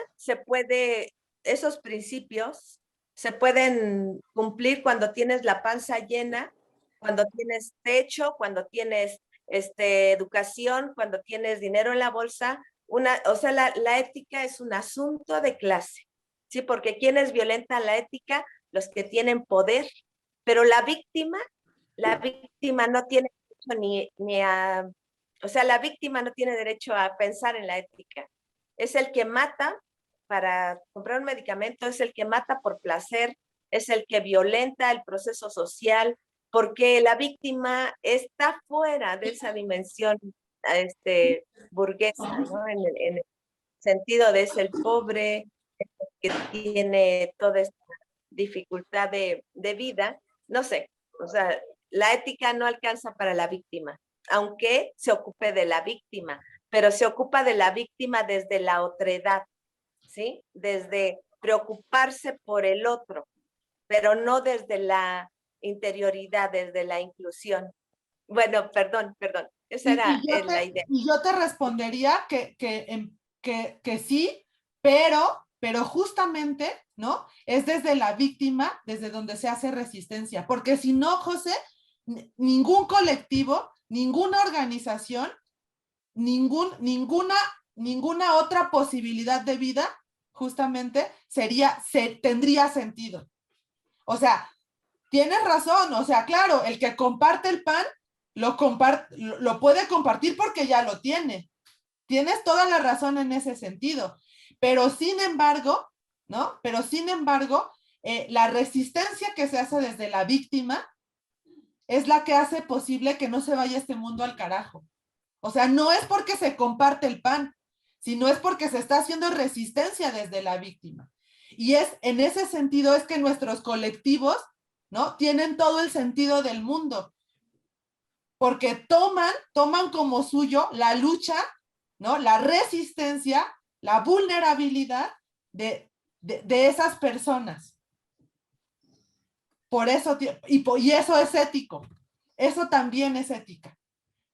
esos principios se pueden cumplir cuando tienes la panza llena, cuando tienes techo, cuando tienes educación, cuando tienes dinero en la bolsa. La ética es un asunto de clase, ¿sí? Porque ¿quiénes violentan la ética? Los que tienen poder, pero la víctima no tiene derecho la víctima no tiene derecho a pensar en la ética. Es el que mata para comprar un medicamento, es el que mata por placer, es el que violenta el proceso social, porque la víctima está fuera de esa dimensión burguesa, ¿no? En el sentido de ser el pobre, que tiene toda esta dificultad de vida. No sé, la ética no alcanza para la víctima, aunque se ocupe de la víctima, pero se ocupa de la víctima desde la otredad, ¿sí? Desde preocuparse por el otro, pero no desde la interioridad, desde la inclusión. Bueno, perdón, esa era la idea. Y yo te respondería que sí, pero justamente, ¿no? Es desde la víctima, desde donde se hace resistencia, porque si no, José, ningún colectivo, ninguna organización, ninguna otra posibilidad de vida, justamente, tendría sentido. O sea, tienes razón, o sea, claro, el que comparte el pan lo puede compartir porque ya lo tiene. Tienes toda la razón en ese sentido, pero sin embargo, ¿no? Pero sin embargo, la resistencia que se hace desde la víctima es la que hace posible que no se vaya este mundo al carajo. O sea, no es porque se comparte el pan, sino es porque se está haciendo resistencia desde la víctima. Y es en ese sentido es que nuestros colectivos, ¿no? Tienen todo el sentido del mundo, porque toman como suyo la lucha, ¿no? La resistencia, la vulnerabilidad de esas personas. Por eso, y eso es ético, eso también es ética,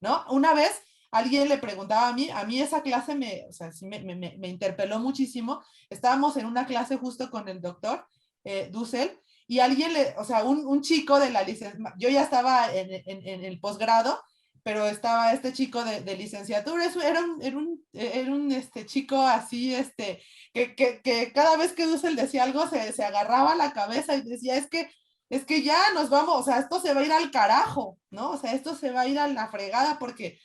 ¿no? Una vez alguien le preguntaba a mí esa clase me interpeló muchísimo. Estábamos en una clase justo con el doctor Dussel, y alguien un chico de la licenciatura, yo ya estaba en el posgrado, pero estaba este chico de licenciatura, era un chico así, que cada vez que Dussel decía algo se agarraba la cabeza y decía, es que ya nos vamos, o sea, esto se va a ir al carajo, ¿no? O sea, esto se va a ir a la fregada porque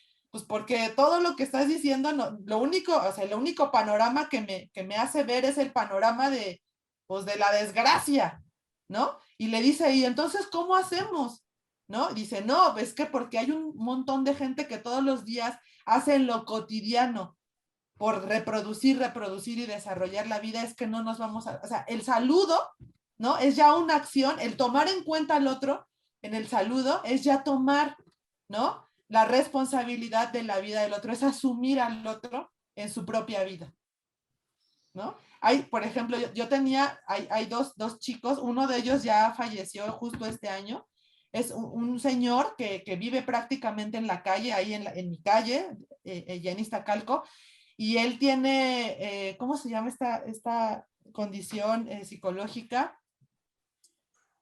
todo lo que estás diciendo, no, lo único panorama que me hace ver es el panorama de la desgracia, ¿no? Y le dice, ¿y entonces cómo hacemos? ¿No? Dice, no, es que porque hay un montón de gente que todos los días hacen lo cotidiano por reproducir y desarrollar la vida, es que no nos vamos a, o sea, el saludo, ¿no? Es ya una acción, el tomar en cuenta al otro en el saludo es ya tomar, ¿no? La responsabilidad de la vida del otro, es asumir al otro en su propia vida, ¿no? Por ejemplo, hay dos chicos, uno de ellos ya falleció justo este año, es un señor que vive prácticamente en la calle, ahí en mi calle, ya en Iztacalco, y él tiene, ¿cómo se llama esta condición psicológica?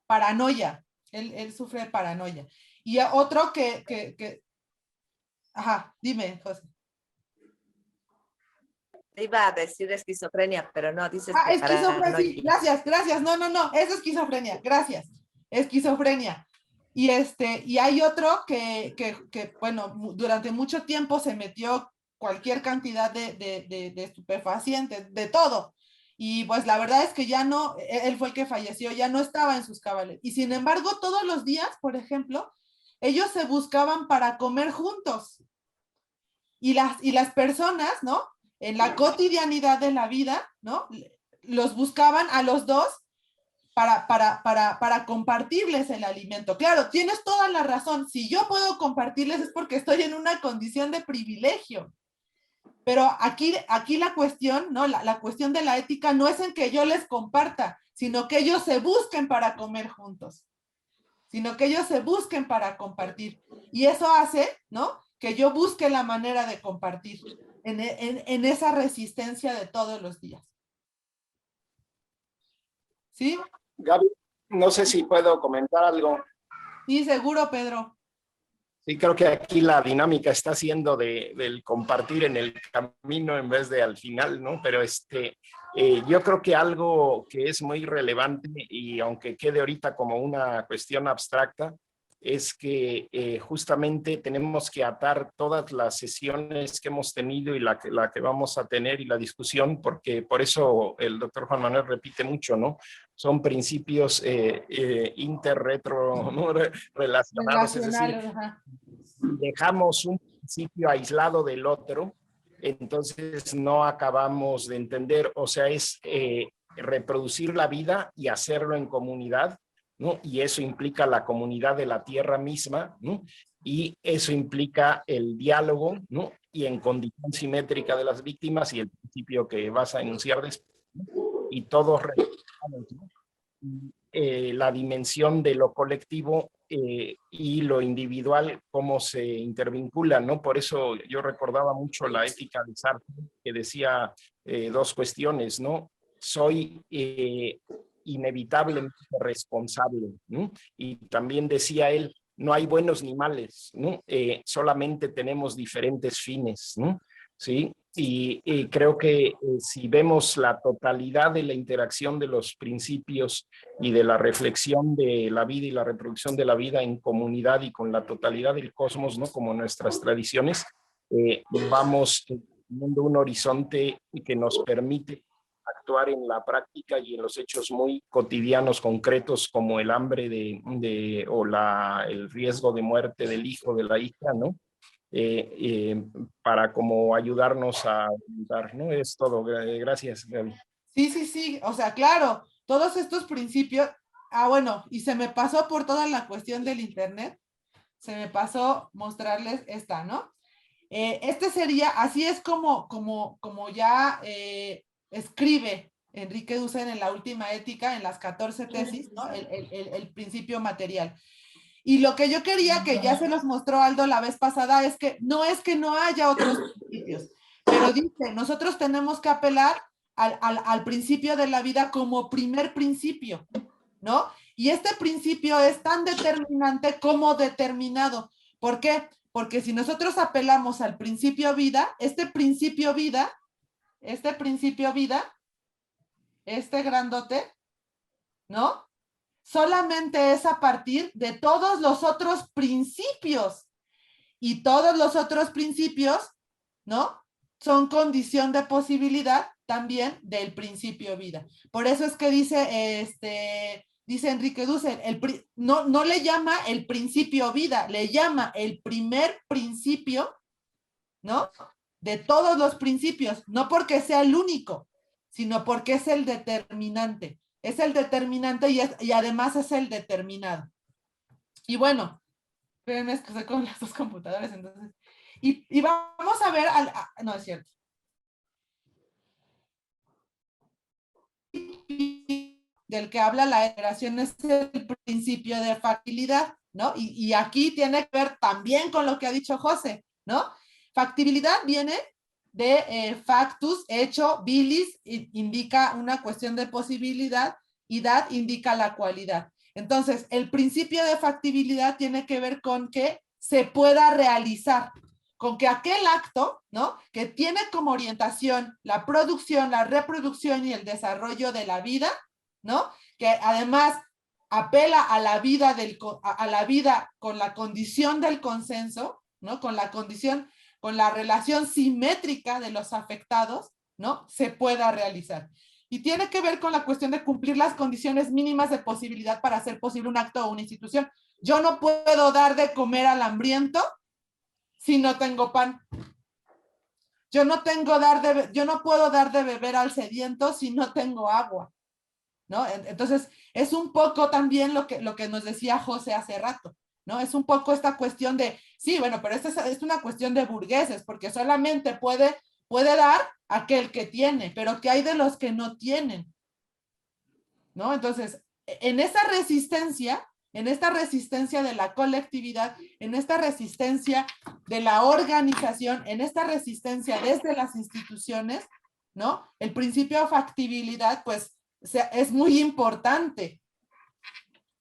Paranoia, él sufre de paranoia. Y otro ajá, dime, José. Iba a decir esquizofrenia, pero no, dices que esquizofrenia, sí, gracias, no, es esquizofrenia, gracias, esquizofrenia. Y hay otro que bueno, durante mucho tiempo se metió cualquier cantidad de estupefacientes, de todo. Y pues la verdad es que ya no, él fue el que falleció, ya no estaba en sus cabales. Y sin embargo, todos los días, por ejemplo, ellos se buscaban para comer juntos. Y las personas, ¿no? En la cotidianidad de la vida, ¿no? Los buscaban a los dos para compartirles el alimento. Claro, tienes toda la razón. Si yo puedo compartirles es porque estoy en una condición de privilegio. Pero aquí la cuestión, ¿no? La cuestión de la ética no es en que yo les comparta, sino que ellos se busquen para comer juntos, sino que ellos se busquen para compartir. Y eso hace, ¿no? Que yo busque la manera de compartir en esa resistencia de todos los días. ¿Sí? Gaby, no sé si puedo comentar algo. Sí, seguro, Pedro. Sí, creo que aquí la dinámica está siendo del compartir en el camino en vez de al final, ¿no? Pero yo creo que algo que es muy relevante, y aunque quede ahorita como una cuestión abstracta, es que justamente tenemos que atar todas las sesiones que hemos tenido y la que vamos a tener y la discusión, porque por eso el doctor Juan Manuel repite mucho, ¿no? Son principios interretro, ¿no? relacionados, es decir, dejamos un principio aislado del otro, entonces no acabamos de entender, o sea, es reproducir la vida y hacerlo en comunidad, ¿no? Y eso implica la comunidad de la tierra misma, ¿no? Y eso implica el diálogo, ¿no? Y en condición simétrica de las víctimas y el principio que vas a enunciar después, ¿no? Y todos respetamos, ¿no? La dimensión de lo colectivo y lo individual, cómo se intervinculan, ¿no? Por eso yo recordaba mucho la ética de Sartre, que decía dos cuestiones, ¿no? Soy inevitablemente responsable, ¿no? Y también decía él, no hay buenos ni males, ¿no? Solamente tenemos diferentes fines, ¿no? O ¿sí? Y creo que si vemos la totalidad de la interacción de los principios y de la reflexión de la vida y la reproducción de la vida en comunidad y con la totalidad del cosmos, ¿no? Como nuestras tradiciones, vamos teniendo un horizonte que nos permite actuar en la práctica y en los hechos muy cotidianos, concretos, como el hambre o el riesgo de muerte del hijo, de la hija, ¿no? Para como ayudarnos a ayudar, ¿no? Es todo. Gracias, Gaby. Sí, o sea, claro, todos estos principios, bueno, y se me pasó por toda la cuestión del internet, se me pasó mostrarles esta, ¿no? Este sería, así es como ya escribe Enrique Dussel en la última ética, en las 14 tesis, ¿no? El principio material. Y lo que yo quería, que ya se los mostró Aldo la vez pasada, es que no haya otros principios, pero dice, nosotros tenemos que apelar al principio de la vida como primer principio, ¿no? Y este principio es tan determinante como determinado. ¿Por qué? Porque si nosotros apelamos al principio vida, este grandote, ¿no? Solamente es a partir de todos los otros principios. Y todos los otros principios, ¿no? Son condición de posibilidad también del principio vida. Por eso es que dice Enrique Dussel, no le llama el principio vida, le llama el primer principio, ¿no? De todos los principios, no porque sea el único, sino porque es el determinante. Es el determinante y además es el determinado. Y bueno, espérenme, es que estoy con las dos computadoras, entonces. Y vamos a ver, no es cierto. Del que habla la iteración es el principio de factibilidad, ¿no? Y aquí tiene que ver también con lo que ha dicho José, ¿no? Factibilidad viene de factus, hecho, bilis, indica una cuestión de posibilidad, y dad indica la cualidad. Entonces, el principio de factibilidad tiene que ver con que se pueda realizar, con que aquel acto, ¿no? Que tiene como orientación la producción, la reproducción y el desarrollo de la vida, ¿no? Que además apela a la vida con la condición del consenso, ¿no? Con la relación simétrica de los afectados, ¿no? Se pueda realizar. Y tiene que ver con la cuestión de cumplir las condiciones mínimas de posibilidad para hacer posible un acto o una institución. Yo no puedo dar de comer al hambriento si no tengo pan. Yo no puedo dar de beber al sediento si no tengo agua, ¿no? Entonces, es un poco también lo que nos decía José hace rato, ¿no? Es un poco esta cuestión de, sí, bueno, pero esta es una cuestión de burgueses, porque solamente puede dar aquel que tiene, pero ¿qué hay de los que no tienen? ¿No? Entonces, en esta resistencia de la colectividad, en esta resistencia de la organización, en esta resistencia desde las instituciones, ¿no? El principio de factibilidad, pues, es muy importante.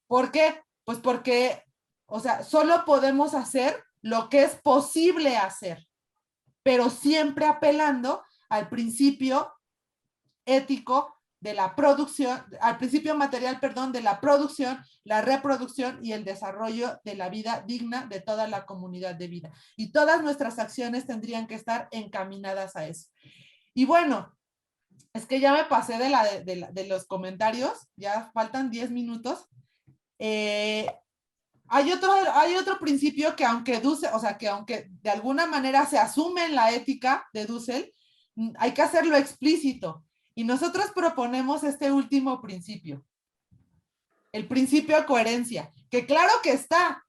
¿Por qué? Pues porque, o sea, solo podemos hacer lo que es posible hacer, pero siempre apelando al principio ético de la producción, al principio material, perdón, de la producción, la reproducción y el desarrollo de la vida digna de toda la comunidad de vida. Y todas nuestras acciones tendrían que estar encaminadas a eso. Y bueno, es que ya me pasé de los comentarios, ya faltan 10 minutos. Hay otro principio que aunque de alguna manera se asume en la ética de Dussel, hay que hacerlo explícito. Y nosotros proponemos este último principio, el principio de coherencia, que claro que está,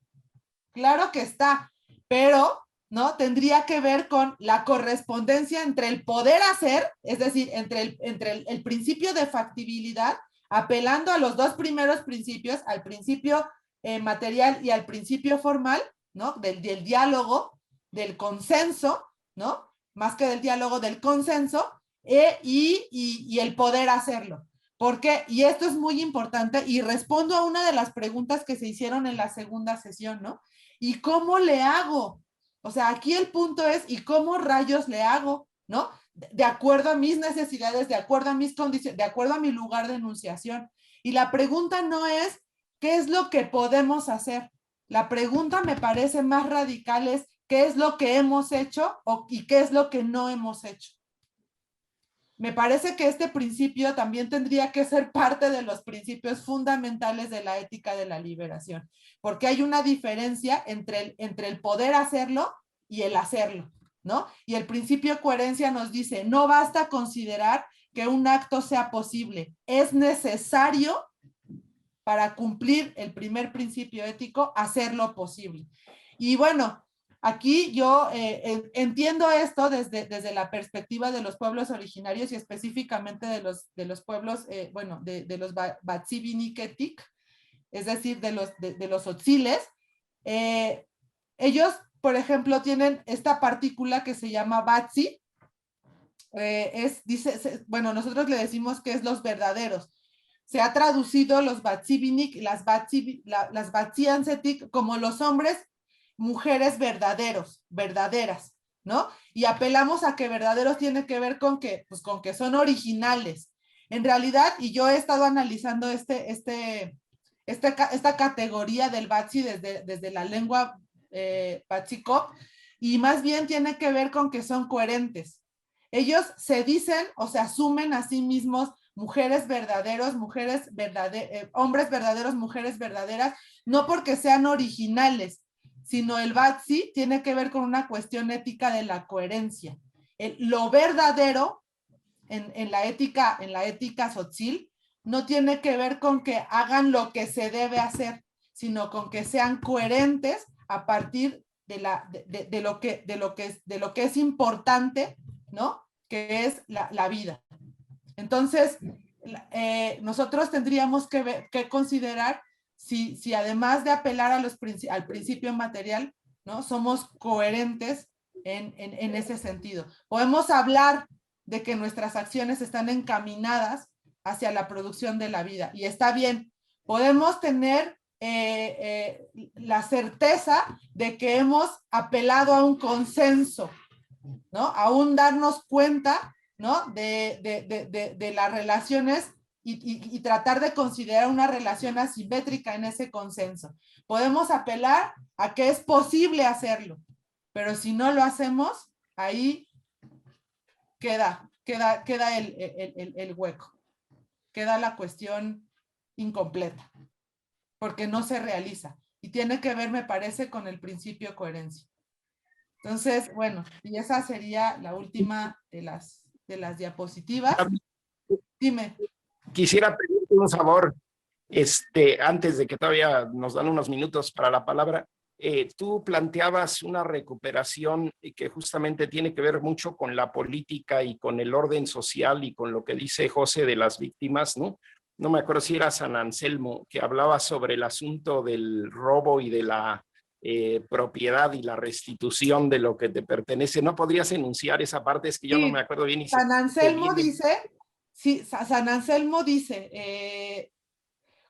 pero ¿no? Tendría que ver con la correspondencia entre el poder hacer, es decir, entre el principio de factibilidad, apelando a los dos primeros principios, al principio material y al principio formal, ¿no? Del diálogo, del consenso, ¿no? Más que del diálogo, del consenso, y el poder hacerlo. ¿Por qué? Y esto es muy importante y respondo a una de las preguntas que se hicieron en la segunda sesión, ¿no? ¿Y cómo le hago? O sea, aquí el punto es, ¿y cómo rayos le hago? ¿No? De acuerdo a mis necesidades, de acuerdo a mis condiciones, de acuerdo a mi lugar de enunciación. Y la pregunta no es, ¿qué es lo que podemos hacer? La pregunta me parece más radical es, ¿qué es lo que hemos hecho y qué es lo que no hemos hecho? Me parece que este principio también tendría que ser parte de los principios fundamentales de la ética de la liberación, porque hay una diferencia entre el poder hacerlo y el hacerlo, ¿no? Y el principio de coherencia nos dice, no basta considerar que un acto sea posible, es necesario para cumplir el primer principio ético, hacerlo posible. Y bueno, aquí yo entiendo esto desde la perspectiva de los pueblos originarios y específicamente de los pueblos, de los Batsibini-Ketik, es decir, de los Otziles. Ellos, por ejemplo, tienen esta partícula que se llama Batsi, nosotros le decimos que es los verdaderos. Se ha traducido los Batsibinik, las Batsiansetik como los hombres, mujeres verdaderos, verdaderas, ¿no? Y apelamos a que verdaderos tiene que ver con que son originales. En realidad, y yo he estado analizando esta categoría del Batsi desde la lengua Batsikop, y más bien tiene que ver con que son coherentes. Ellos se dicen o se asumen a sí mismos mujeres verdaderos, hombres verdaderos, mujeres verdaderas, no porque sean originales, sino el Batsi tiene que ver con una cuestión ética de la coherencia. Lo verdadero en la ética tzotzil no tiene que ver con que hagan lo que se debe hacer, sino con que sean coherentes a partir de lo que es importante, ¿no? Que es la vida. Entonces, nosotros tendríamos que considerar si además de apelar al principio material, ¿no? Somos coherentes en ese sentido. Podemos hablar de que nuestras acciones están encaminadas hacia la producción de la vida, y está bien. Podemos tener la certeza de que hemos apelado a un consenso, ¿no? Aún darnos cuenta, ¿no? de las relaciones y tratar de considerar una relación asimétrica en ese consenso. Podemos apelar a que es posible hacerlo, pero si no lo hacemos, ahí queda el hueco, queda la cuestión incompleta, porque no se realiza. Y tiene que ver, me parece, con el principio de coherencia. Entonces, bueno, y esa sería la última de las diapositivas. Dime. Quisiera pedirte un favor, antes de que todavía nos dan unos minutos para la palabra. Tú planteabas una recuperación que justamente tiene que ver mucho con la política y con el orden social y con lo que dice José de las víctimas, ¿no? No me acuerdo si era San Anselmo, que hablaba sobre el asunto del robo y de la propiedad y la restitución de lo que te pertenece. ¿No podrías enunciar esa parte? Es que yo no me acuerdo bien. San Anselmo dice, sí, San Anselmo dice,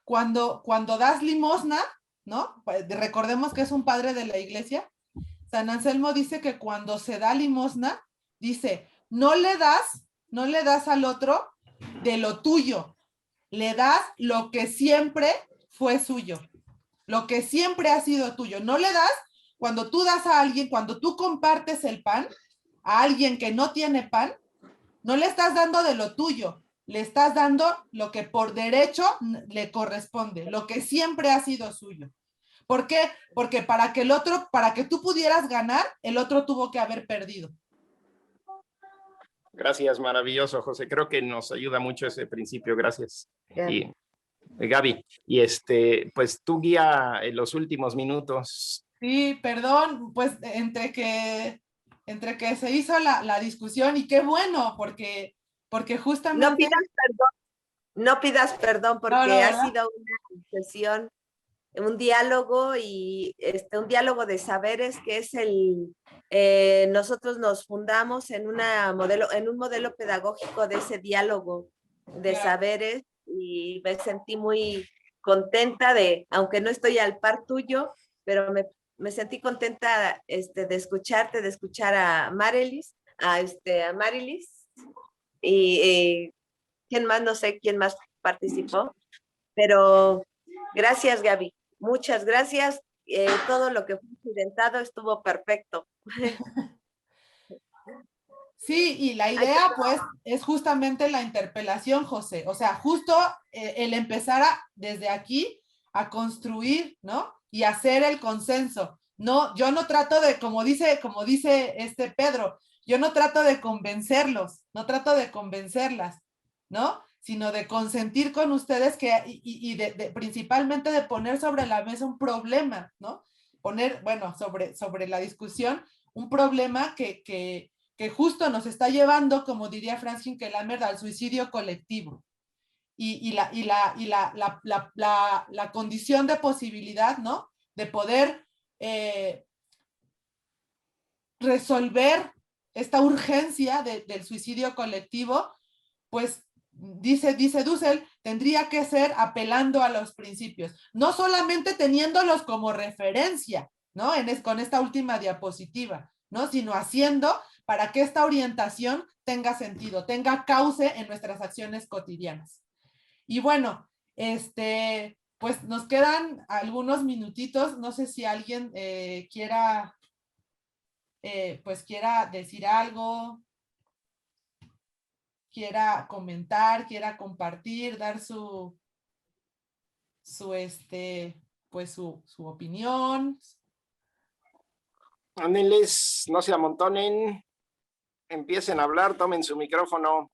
cuando das limosna, ¿no? Recordemos que es un padre de la iglesia. San Anselmo dice que cuando se da limosna, dice, no le das al otro de lo tuyo, le das lo que siempre fue suyo, lo que siempre ha sido tuyo. No le das, cuando tú das a alguien, cuando tú compartes el pan a alguien que no tiene pan, no le estás dando de lo tuyo, le estás dando lo que por derecho le corresponde, lo que siempre ha sido suyo. ¿Por qué? Porque para que tú pudieras ganar, el otro tuvo que haber perdido. Gracias, maravilloso, José. Creo que nos ayuda mucho ese principio. Gracias. Y Gaby, y pues tú guía en los últimos minutos. Sí, perdón, pues entre que se hizo la discusión, y qué bueno, porque justamente... No pidas perdón porque ha sido una sesión, un diálogo y un diálogo de saberes que es nosotros nos fundamos en un modelo pedagógico de ese diálogo de saberes, y me sentí muy contenta aunque no estoy al par tuyo, pero me sentí contenta de escucharte, de escuchar a Marilis, a Marilis, y quién más, no sé quién más participó, pero gracias, Gaby, muchas gracias. Todo lo que fue incidentado estuvo perfecto. Sí, y la idea pues es justamente la interpelación, José. O sea, justo el empezar desde aquí a construir, ¿no? Y hacer el consenso. No, yo no trato de, como dice Pedro, yo no trato de convencerlos, no trato de convencerlas, ¿no? Sino de consentir con ustedes y principalmente de poner sobre la mesa un problema, ¿no? Poner, bueno, sobre la discusión un problema que justo nos está llevando, como diría Franz Hinkelamer, al suicidio colectivo. Y la condición de posibilidad, ¿no? De poder resolver esta urgencia del suicidio colectivo, pues dice Dussel, tendría que ser apelando a los principios, no solamente teniéndolos como referencia, ¿no? Con esta última diapositiva, ¿no? Sino haciendo para que esta orientación tenga sentido, tenga cauce en nuestras acciones cotidianas. Y bueno, pues nos quedan algunos minutitos, no sé si alguien quiera decir algo, quiera comentar, quiera compartir, dar su opinión. Ándeles, no se amontonen, empiecen a hablar, tomen su micrófono.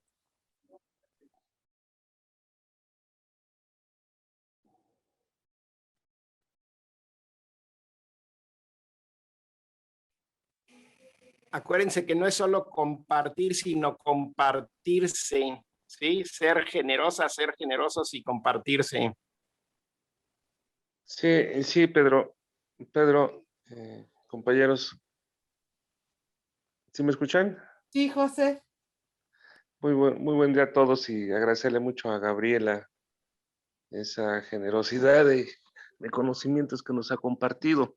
Acuérdense que no es solo compartir, sino compartirse, ¿sí? Ser generosas, ser generosos y compartirse. Sí, Pedro. Pedro, compañeros, ¿sí me escuchan? Sí, José. Muy buen día a todos y agradecerle mucho a Gabriela esa generosidad de conocimientos que nos ha compartido.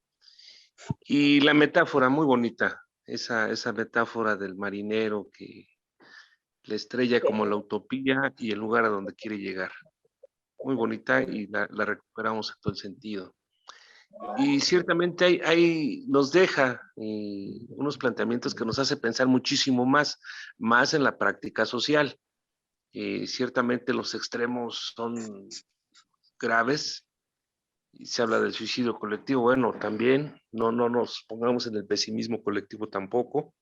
Y la metáfora muy bonita, esa metáfora del marinero que la estrella como la utopía y el lugar a donde quiere llegar. Muy bonita y la recuperamos en todo el sentido. Y ciertamente nos deja unos planteamientos que nos hace pensar muchísimo más en la práctica social. Ciertamente los extremos son graves. Y se habla del suicidio colectivo, bueno, también no nos pongamos en el pesimismo colectivo tampoco,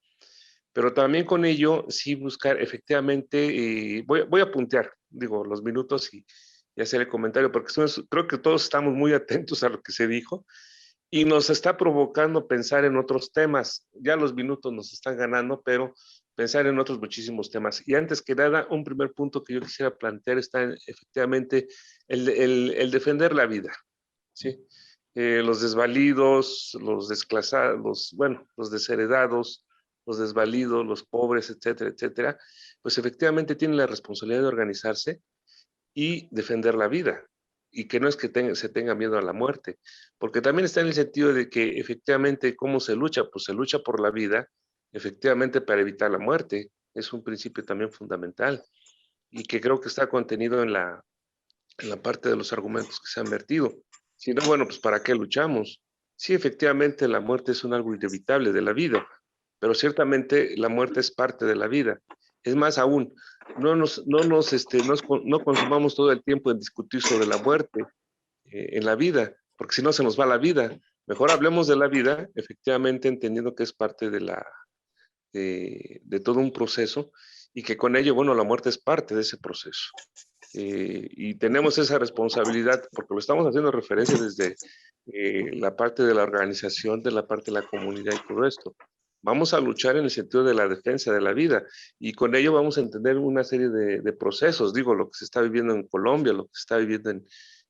pero también con ello sí buscar efectivamente, voy a puntear, digo, los minutos y hacer el comentario, porque creo que todos estamos muy atentos a lo que se dijo y nos está provocando pensar en otros temas. Ya los minutos nos están ganando, pero pensar en otros muchísimos temas. Y antes que nada, un primer punto que yo quisiera plantear está efectivamente el defender la vida, ¿sí? Los desvalidos, los desclasados, los desheredados, los desvalidos, los pobres, etcétera, etcétera, pues efectivamente tienen la responsabilidad de organizarse y defender la vida. Y que no es que se tenga miedo a la muerte, porque también está en el sentido de que efectivamente, ¿cómo se lucha? Pues se lucha por la vida, efectivamente para evitar la muerte. Es un principio también fundamental y que creo que está contenido en la parte de los argumentos que se han vertido. Si no, bueno, pues ¿para qué luchamos? Sí, efectivamente la muerte es un algo inevitable de la vida, pero ciertamente la muerte es parte de la vida. Es más aún, no consumamos todo el tiempo en discutir sobre la muerte en la vida, porque si no se nos va la vida. Mejor hablemos de la vida, efectivamente entendiendo que es parte de todo un proceso y que con ello, bueno, la muerte es parte de ese proceso. Y tenemos esa responsabilidad, porque lo estamos haciendo referencia desde la parte de la organización, de la parte de la comunidad y todo esto. Vamos a luchar en el sentido de la defensa de la vida y con ello vamos a entender una serie de procesos, digo, lo que se está viviendo en Colombia, lo que se está viviendo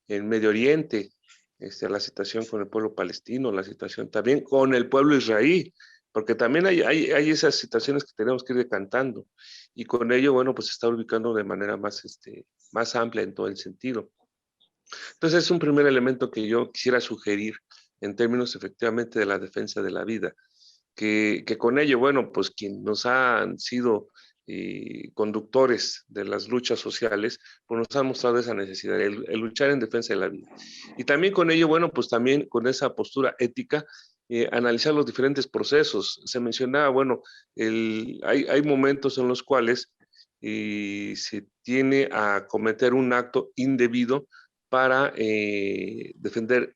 en Medio Oriente, la situación con el pueblo palestino, la situación también con el pueblo israelí, porque también hay esas situaciones que tenemos que ir decantando y con ello, bueno, pues se está ubicando de manera más amplia en todo el sentido. Entonces es un primer elemento que yo quisiera sugerir en términos efectivamente de la defensa de la vida, que con ello, bueno, pues quien nos han sido conductores de las luchas sociales, pues nos han mostrado esa necesidad, el luchar en defensa de la vida. Y también con ello, bueno, pues también con esa postura ética, analizar los diferentes procesos. Se mencionaba, bueno, hay momentos en los cuales se tiene a cometer un acto indebido para defender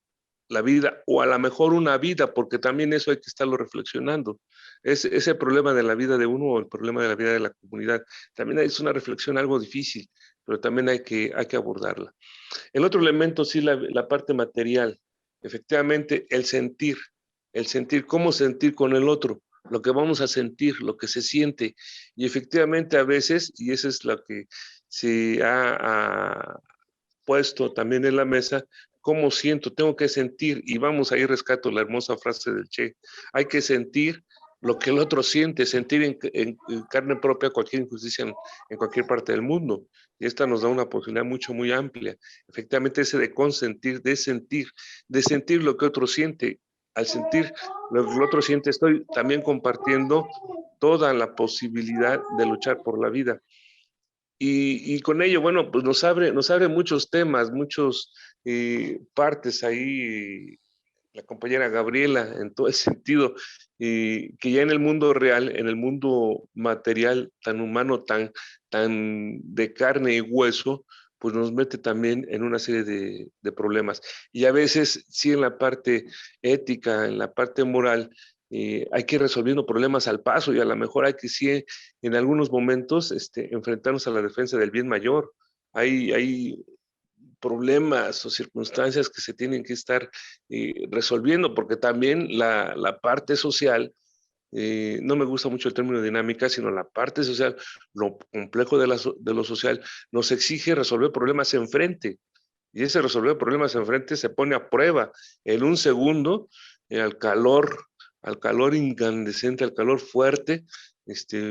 la vida, o a lo mejor una vida, porque también eso hay que estarlo reflexionando. Es ese problema de la vida de uno o el problema de la vida de la comunidad. También es una reflexión algo difícil, pero también hay que abordarla. El otro elemento, sí, la parte material. Efectivamente, el sentir, cómo sentir con el otro, lo que vamos a sentir, lo que se siente. Y efectivamente a veces, y eso es lo que se ha puesto también en la mesa, cómo siento, tengo que sentir, y vamos, ahí rescato la hermosa frase del Che, hay que sentir lo que el otro siente, sentir en carne propia cualquier injusticia en cualquier parte del mundo. Y esta nos da una posibilidad muy amplia. Efectivamente, ese de consentir, de sentir lo que otro siente. Al sentir lo que el otro siente, estoy también compartiendo toda la posibilidad de luchar por la vida. Y con ello, bueno, pues nos abre muchos temas, muchas partes ahí, la compañera Gabriela, en todo el sentido, que ya en el mundo real, en el mundo material, tan humano, tan de carne y hueso, pues nos mete también en una serie de problemas. Y a veces, sí, en la parte ética, en la parte moral, hay que ir resolviendo problemas al paso, y a lo mejor hay que, sí, en algunos momentos, enfrentarnos a la defensa del bien mayor. Hay problemas o circunstancias que se tienen que estar resolviendo, porque también la parte social, no me gusta mucho el término dinámica, sino la parte social, lo complejo de lo social, nos exige resolver problemas enfrente. Y ese resolver problemas enfrente se pone a prueba en un segundo, al calor incandescente, al calor fuerte,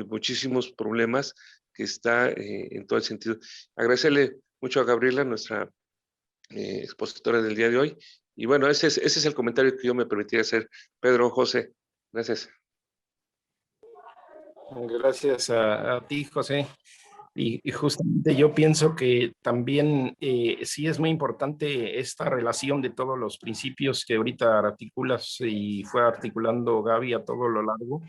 muchísimos problemas que está en todo el sentido. Agradecerle mucho a Gabriela, nuestra expositora del día de hoy. Y bueno, ese es el comentario que yo me permitía hacer. Pedro, José, gracias. Gracias a ti, José. Y justamente yo pienso que también sí es muy importante esta relación de todos los principios que ahorita articulas y fue articulando Gaby a todo lo largo.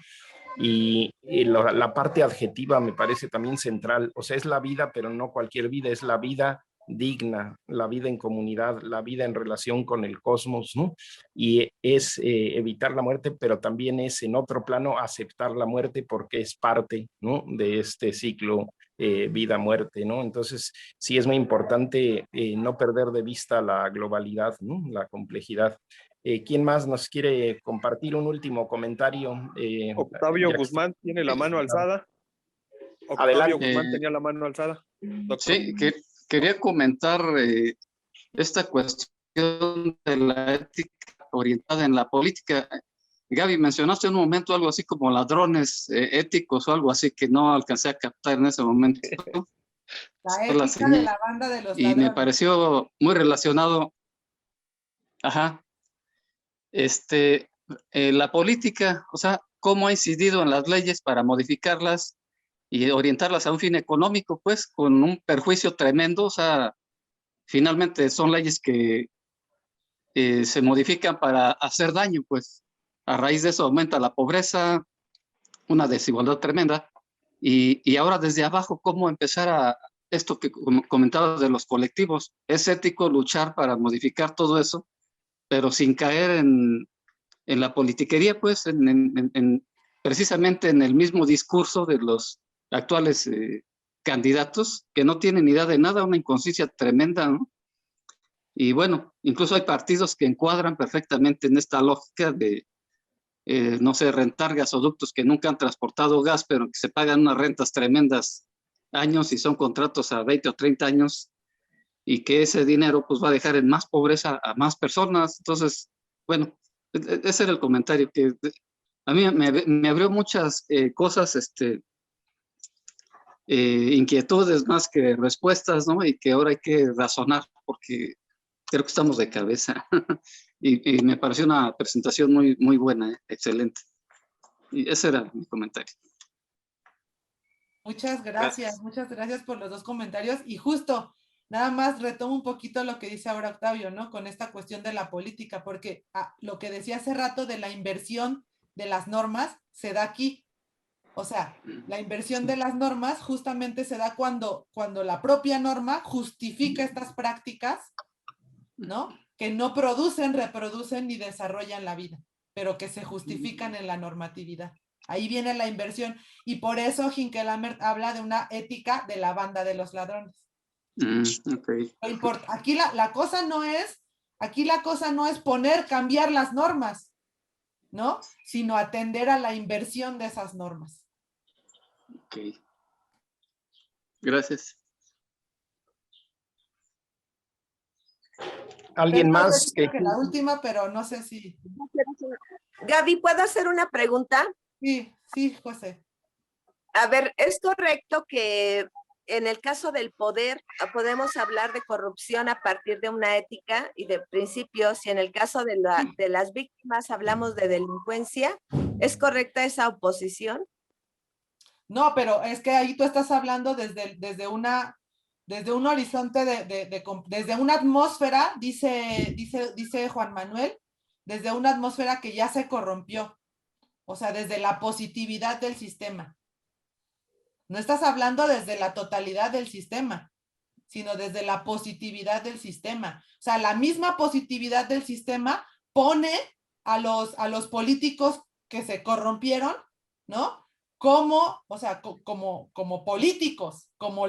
Y la parte adjetiva me parece también central. O sea, es la vida, pero no cualquier vida, es la vida digna, la vida en comunidad, la vida en relación con el cosmos, ¿no? Y es evitar la muerte, pero también es, en otro plano, aceptar la muerte porque es parte, ¿no?, de este ciclo vida-muerte, ¿no? Entonces, sí es muy importante no perder de vista la globalidad, ¿no?, la complejidad. ¿Quién más nos quiere compartir un último comentario? Octavio Guzmán tiene la mano alzada. Octavio Guzmán tenía la mano alzada. Doctor. Sí, quería comentar esta cuestión de la ética orientada en la política. Gaby, mencionaste en un momento algo así como ladrones éticos o algo así que no alcancé a captar en ese momento. La ética de la banda de los ladrones. Y me pareció muy relacionado. Ajá. La política, o sea, cómo ha incidido en las leyes para modificarlas y orientarlas a un fin económico, pues, con un perjuicio tremendo. O sea, finalmente son leyes que se modifican para hacer daño, pues. A raíz de eso aumenta la pobreza, una desigualdad tremenda. Y ahora desde abajo, ¿cómo empezar a esto que comentabas de los colectivos? Es ético luchar para modificar todo eso, pero sin caer en la politiquería, pues, precisamente en el mismo discurso de los actuales candidatos que no tienen idea de nada, una inconsciencia tremenda, ¿no? Y bueno, incluso hay partidos que encuadran perfectamente en esta lógica de, no sé, rentar gasoductos que nunca han transportado gas, pero que se pagan unas rentas tremendas años y son contratos a 20 o 30 años, y que ese dinero pues va a dejar en más pobreza a más personas. Entonces, bueno, ese era el comentario que a mí me abrió muchas cosas, inquietudes más que respuestas, ¿no? Y que ahora hay que razonar porque creo que estamos de cabeza. Y me pareció una presentación muy, muy buena, excelente. Y ese era mi comentario. Muchas gracias por los dos comentarios. Y justo, nada más retomo un poquito lo que dice ahora Octavio, ¿no? Con esta cuestión de la política, porque lo que decía hace rato de la inversión de las normas se da aquí. O sea, la inversión de las normas justamente se da cuando la propia norma justifica estas prácticas, ¿no? Que no producen, reproducen ni desarrollan la vida, pero que se justifican en la normatividad. Ahí viene la inversión. Y por eso Hinckelamert habla de una ética de la banda de los ladrones. Okay. No importa. Aquí la cosa no es cambiar las normas, ¿no? Sino atender a la inversión de esas normas. Ok. Gracias. ¿Alguien más? Que la última, pero no sé si... Gaby, ¿puedo hacer una pregunta? Sí, José. A ver, ¿es correcto que en el caso del poder podemos hablar de corrupción a partir de una ética y de principios, y en el caso de las víctimas hablamos de delincuencia? ¿Es correcta esa oposición? No, pero es que ahí tú estás hablando desde un horizonte desde una atmósfera, dice Juan Manuel, desde una atmósfera que ya se corrompió. O sea, desde la positividad del sistema. No estás hablando desde la totalidad del sistema, sino desde la positividad del sistema. O sea, la misma positividad del sistema pone a los políticos que se corrompieron, ¿no? Como políticos, como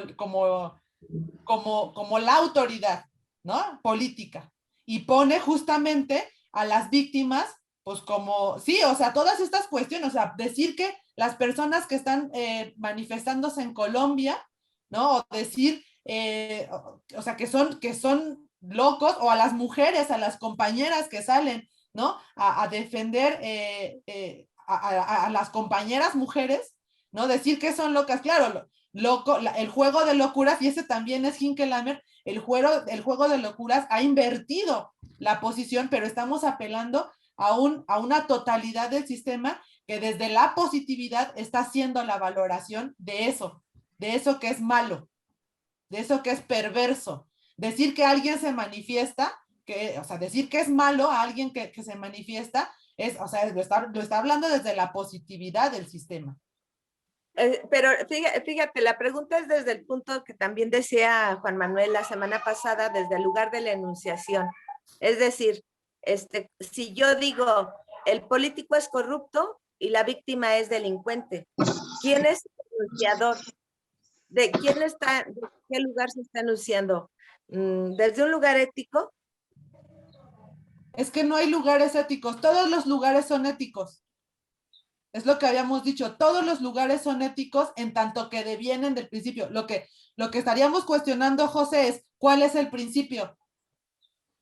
la autoridad, ¿no? Política. Y pone justamente a las víctimas, pues como, sí, o sea, todas estas cuestiones, o sea, decir que las personas que están manifestándose en Colombia, ¿no? O decir, o sea, que son locos, o a las mujeres, a las compañeras que salen, ¿no? A defender a las compañeras mujeres, ¿no? Decir que son locas, claro, el juego de locuras, y ese también es Hinckelamert, el juego de locuras ha invertido la posición, pero estamos apelando a una totalidad del sistema que desde la positividad está haciendo la valoración de eso que es malo, de eso que es perverso. Decir que alguien se manifiesta, o sea, decir que es malo a alguien que se manifiesta, o sea, lo está hablando desde la positividad del sistema. Pero fíjate, la pregunta es desde el punto que también decía Juan Manuel la semana pasada, desde el lugar de la enunciación. Es decir, si yo digo, el político es corrupto y la víctima es delincuente, ¿quién es el enunciador? ¿De qué lugar se está enunciando? ¿Desde un lugar ético? Es que no hay lugares éticos, todos los lugares son éticos. Es lo que habíamos dicho, todos los lugares son éticos en tanto que devienen del principio. Lo que estaríamos cuestionando, José, es ¿cuál es el principio?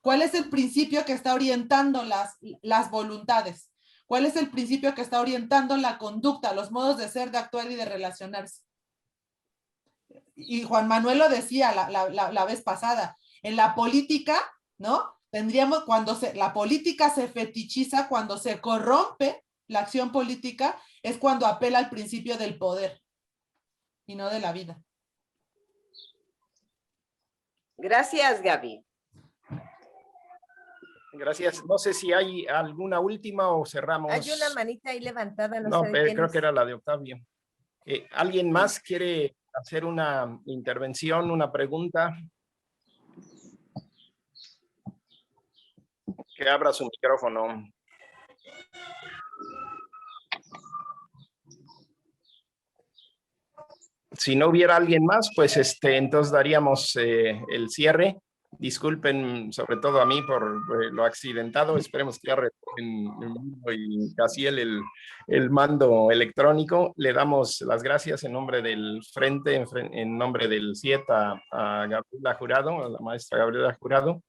¿Cuál es el principio que está orientando las voluntades? ¿Cuál es el principio que está orientando la conducta, los modos de ser, de actuar y de relacionarse? Y Juan Manuel lo decía la vez pasada, en la política, ¿no? Tendríamos, la política se fetichiza, cuando se corrompe la acción política, es cuando apela al principio del poder y no de la vida. Gracias, Gaby. Gracias. No sé si hay alguna última o cerramos. Hay una manita ahí levantada, no sé sé. Creo que era la de Octavio. ¿Alguien más quiere hacer una intervención, una pregunta? Que abra su micrófono. Si no hubiera alguien más, pues entonces daríamos el cierre. Disculpen sobre todo a mí por lo accidentado. Esperemos que ya retomen y casi el mando electrónico. Le damos las gracias en nombre del Frente, en nombre del CIET a Gabriela Jurado, a la maestra Gabriela Jurado.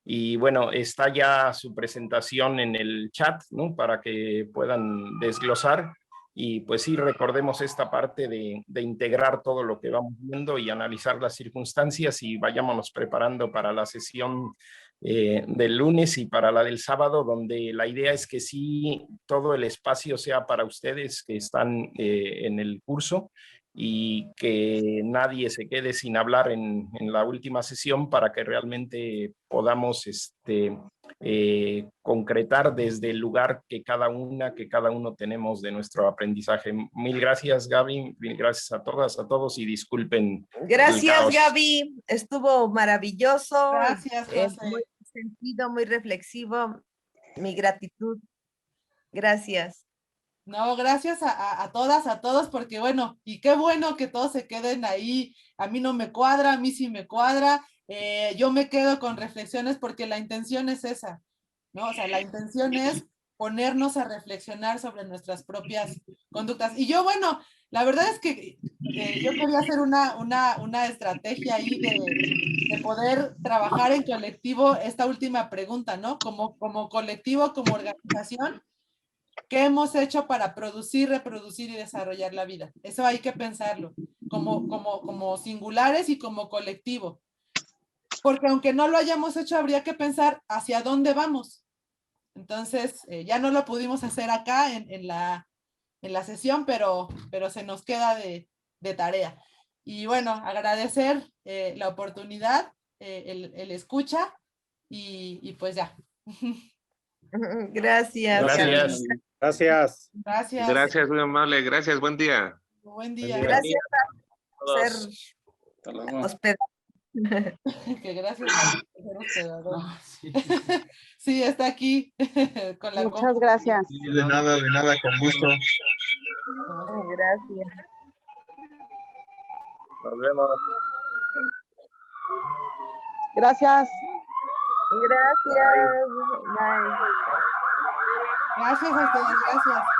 Y bueno, está ya su presentación en el chat, ¿no? Para que puedan desglosar. Y pues sí, recordemos esta parte de integrar todo lo que vamos viendo y analizar las circunstancias, y vayámonos preparando para la sesión del lunes y para la del sábado, donde la idea es que sí, todo el espacio sea para ustedes que están en el curso y que nadie se quede sin hablar en la última sesión para que realmente podamos concretar desde el lugar que cada uno tenemos de nuestro aprendizaje. Mil gracias, Gaby, mil gracias a todas, a todos y disculpen. Gracias, Gaby, estuvo maravilloso. Gracias, José. Muy sentido, muy reflexivo. Mi gratitud. Gracias. No, gracias a todas, a todos, porque bueno, y qué bueno que todos se queden ahí. A mí no me cuadra, a mí sí me cuadra. Yo me quedo con reflexiones porque la intención es esa, ¿no? O sea, la intención es ponernos a reflexionar sobre nuestras propias conductas. Y yo, bueno, la verdad es que yo quería hacer una estrategia ahí de poder trabajar en colectivo esta última pregunta, ¿no? Como colectivo, como organización, ¿qué hemos hecho para producir, reproducir y desarrollar la vida? Eso hay que pensarlo, como singulares y como colectivo. Porque aunque no lo hayamos hecho, habría que pensar hacia dónde vamos. Entonces, ya no lo pudimos hacer acá en la sesión, pero se nos queda de tarea. Y bueno, agradecer la oportunidad, el escucha y pues ya. Gracias. Gracias. Gracias. Gracias. Gracias, muy amable. Gracias, buen día. Buen día. Gracias por ser hospedado. Que gracias a ser hospedador. Sí, está aquí. Con la Muchas gracias. De nada, con gusto. Gracias. Nos vemos. Gracias. Gracias. Bye. Gracias a ustedes, gracias.